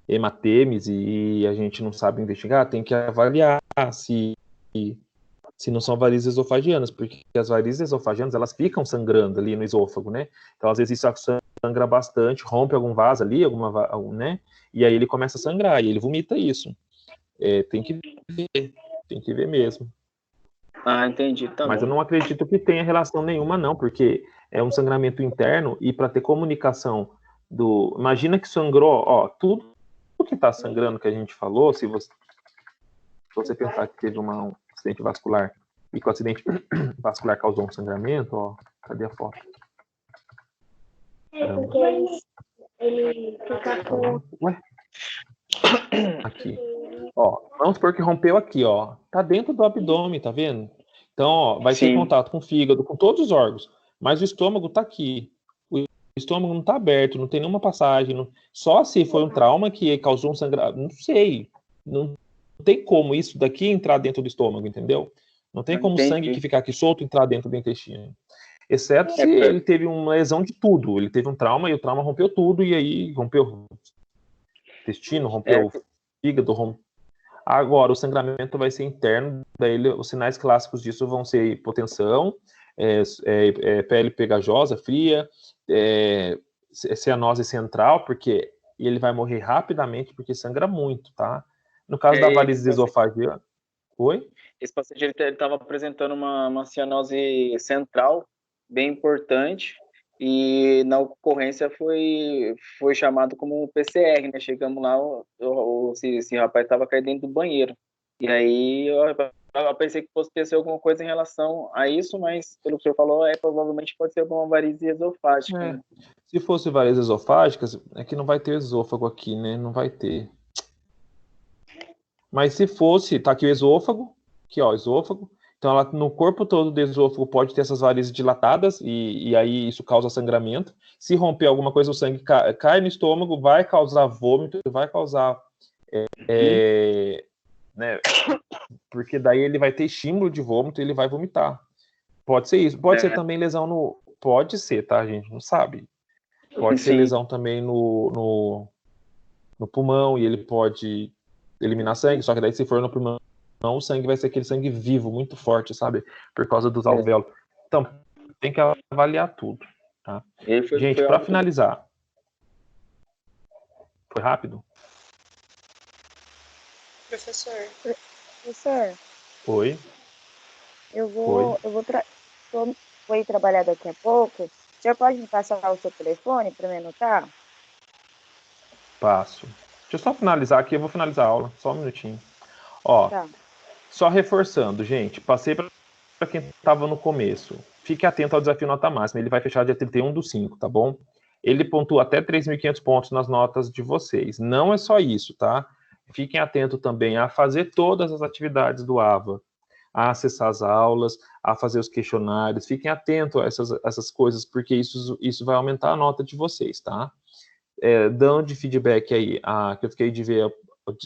hematêmese e a gente não sabe investigar, tem que avaliar se não são varizes esofagianas, porque as varizes esofagianas, elas ficam sangrando ali no esôfago, né? Então, às vezes, isso sangra bastante, rompe algum vaso ali, né? E aí ele começa a sangrar, e ele vomita isso. Tem que ver mesmo. Entendi, tá Mas bom. eu não acredito que tenha relação nenhuma, não, porque é um sangramento interno, e para ter comunicação Imagina que sangrou, ó, tudo que está sangrando que a gente falou, se você pensar que teve um acidente vascular e que o acidente vascular causou um sangramento, ó, cadê a foto? Porque ele fica com... Ué? Aqui. Ó, vamos supor que rompeu aqui, ó. Tá dentro do abdômen, tá vendo? Então, ó, vai ter contato com o fígado, com todos os órgãos. Mas o estômago tá aqui. O estômago não tá aberto, não tem nenhuma passagem. Só se foi um trauma que causou um sangramento. Não sei. Não tem como isso daqui entrar dentro do estômago, entendeu? Não tem como o sangue que ficar aqui solto entrar dentro do intestino. Exceto se ele teve uma lesão de tudo. Ele teve um trauma e o trauma rompeu tudo, e aí rompeu o intestino, rompeu o fígado, Agora, o sangramento vai ser interno, daí os sinais clássicos disso vão ser hipotensão, pele pegajosa, fria, cianose central, porque ele vai morrer rapidamente, porque sangra muito, tá? No caso da varize esofágica... Oi? Esse paciente ele estava apresentando uma cianose central, bem importante, e na ocorrência foi chamado como PCR, né? Chegamos lá, esse rapaz estava caindo dentro do banheiro. E aí eu pensei que fosse ter alguma coisa em relação a isso, mas pelo que o senhor falou, provavelmente pode ser alguma varize esofágica. Se fosse varizes esofágicas, é que não vai ter esôfago aqui, né? Não vai ter. Mas se fosse, tá aqui o esôfago, aqui ó, esôfago. Então, ela, no corpo todo do esôfago pode ter essas varizes dilatadas e aí isso causa sangramento. Se romper alguma coisa, o sangue cai no estômago, vai causar vômito, vai causar... né, porque daí ele vai ter estímulo de vômito e ele vai vomitar. Pode ser isso. Pode ser também lesão no... Pode ser, tá, gente? Não sabe. Pode ser lesão também no pulmão e ele pode eliminar sangue, só que daí se for no pulmão, o sangue vai ser aquele sangue vivo, muito forte, sabe? Por causa dos alvéolos. Então, tem que avaliar tudo, tá? Gente, para finalizar. Foi rápido? Professor. Oi. Eu vou ir trabalhar daqui a pouco. O senhor pode me passar o seu telefone para me anotar? Passo. Deixa eu só finalizar aqui, eu vou finalizar a aula, só um minutinho. Ó, só reforçando, gente, passei para quem estava no começo. Fique atento ao desafio nota máxima, ele vai fechar dia 31/5, tá bom? ele pontua até 3.500 pontos nas notas de vocês. Não é só isso, tá? Fiquem atentos também a fazer todas as atividades do AVA, a acessar as aulas, a fazer os questionários. Fiquem atentos a essas coisas, porque isso vai aumentar a nota de vocês, tá? Dando de feedback aí, que eu fiquei de ver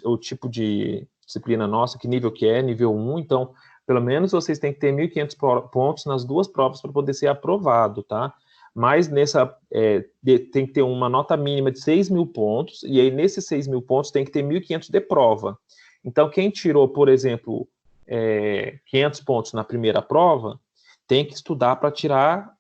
o tipo de disciplina nossa, que nível que é, nível 1, então, pelo menos vocês têm que ter 1.500 pontos nas 2 provas para poder ser aprovado, tá? Mas tem que ter uma nota mínima de 6.000 pontos, e aí nesses 6.000 pontos tem que ter 1.500 de prova. Então, quem tirou, por exemplo, 500 pontos na primeira prova, tem que estudar para tirar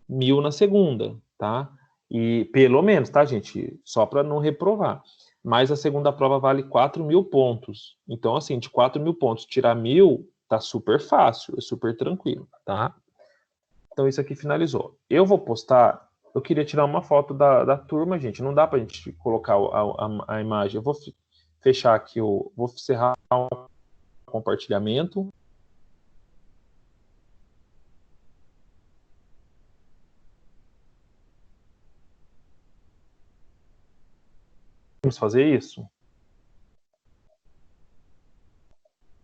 1.000 na segunda, tá? E pelo menos, tá, gente? Só para não reprovar. Mas a segunda prova vale 4.000 pontos. Então, assim, de 4.000 pontos, tirar 1.000 tá super fácil, é super tranquilo, tá? Então, isso aqui finalizou. Eu vou postar, eu queria tirar uma foto da turma, gente. Não dá pra gente colocar a imagem. Eu vou fechar aqui, vou encerrar o compartilhamento. Vamos fazer isso?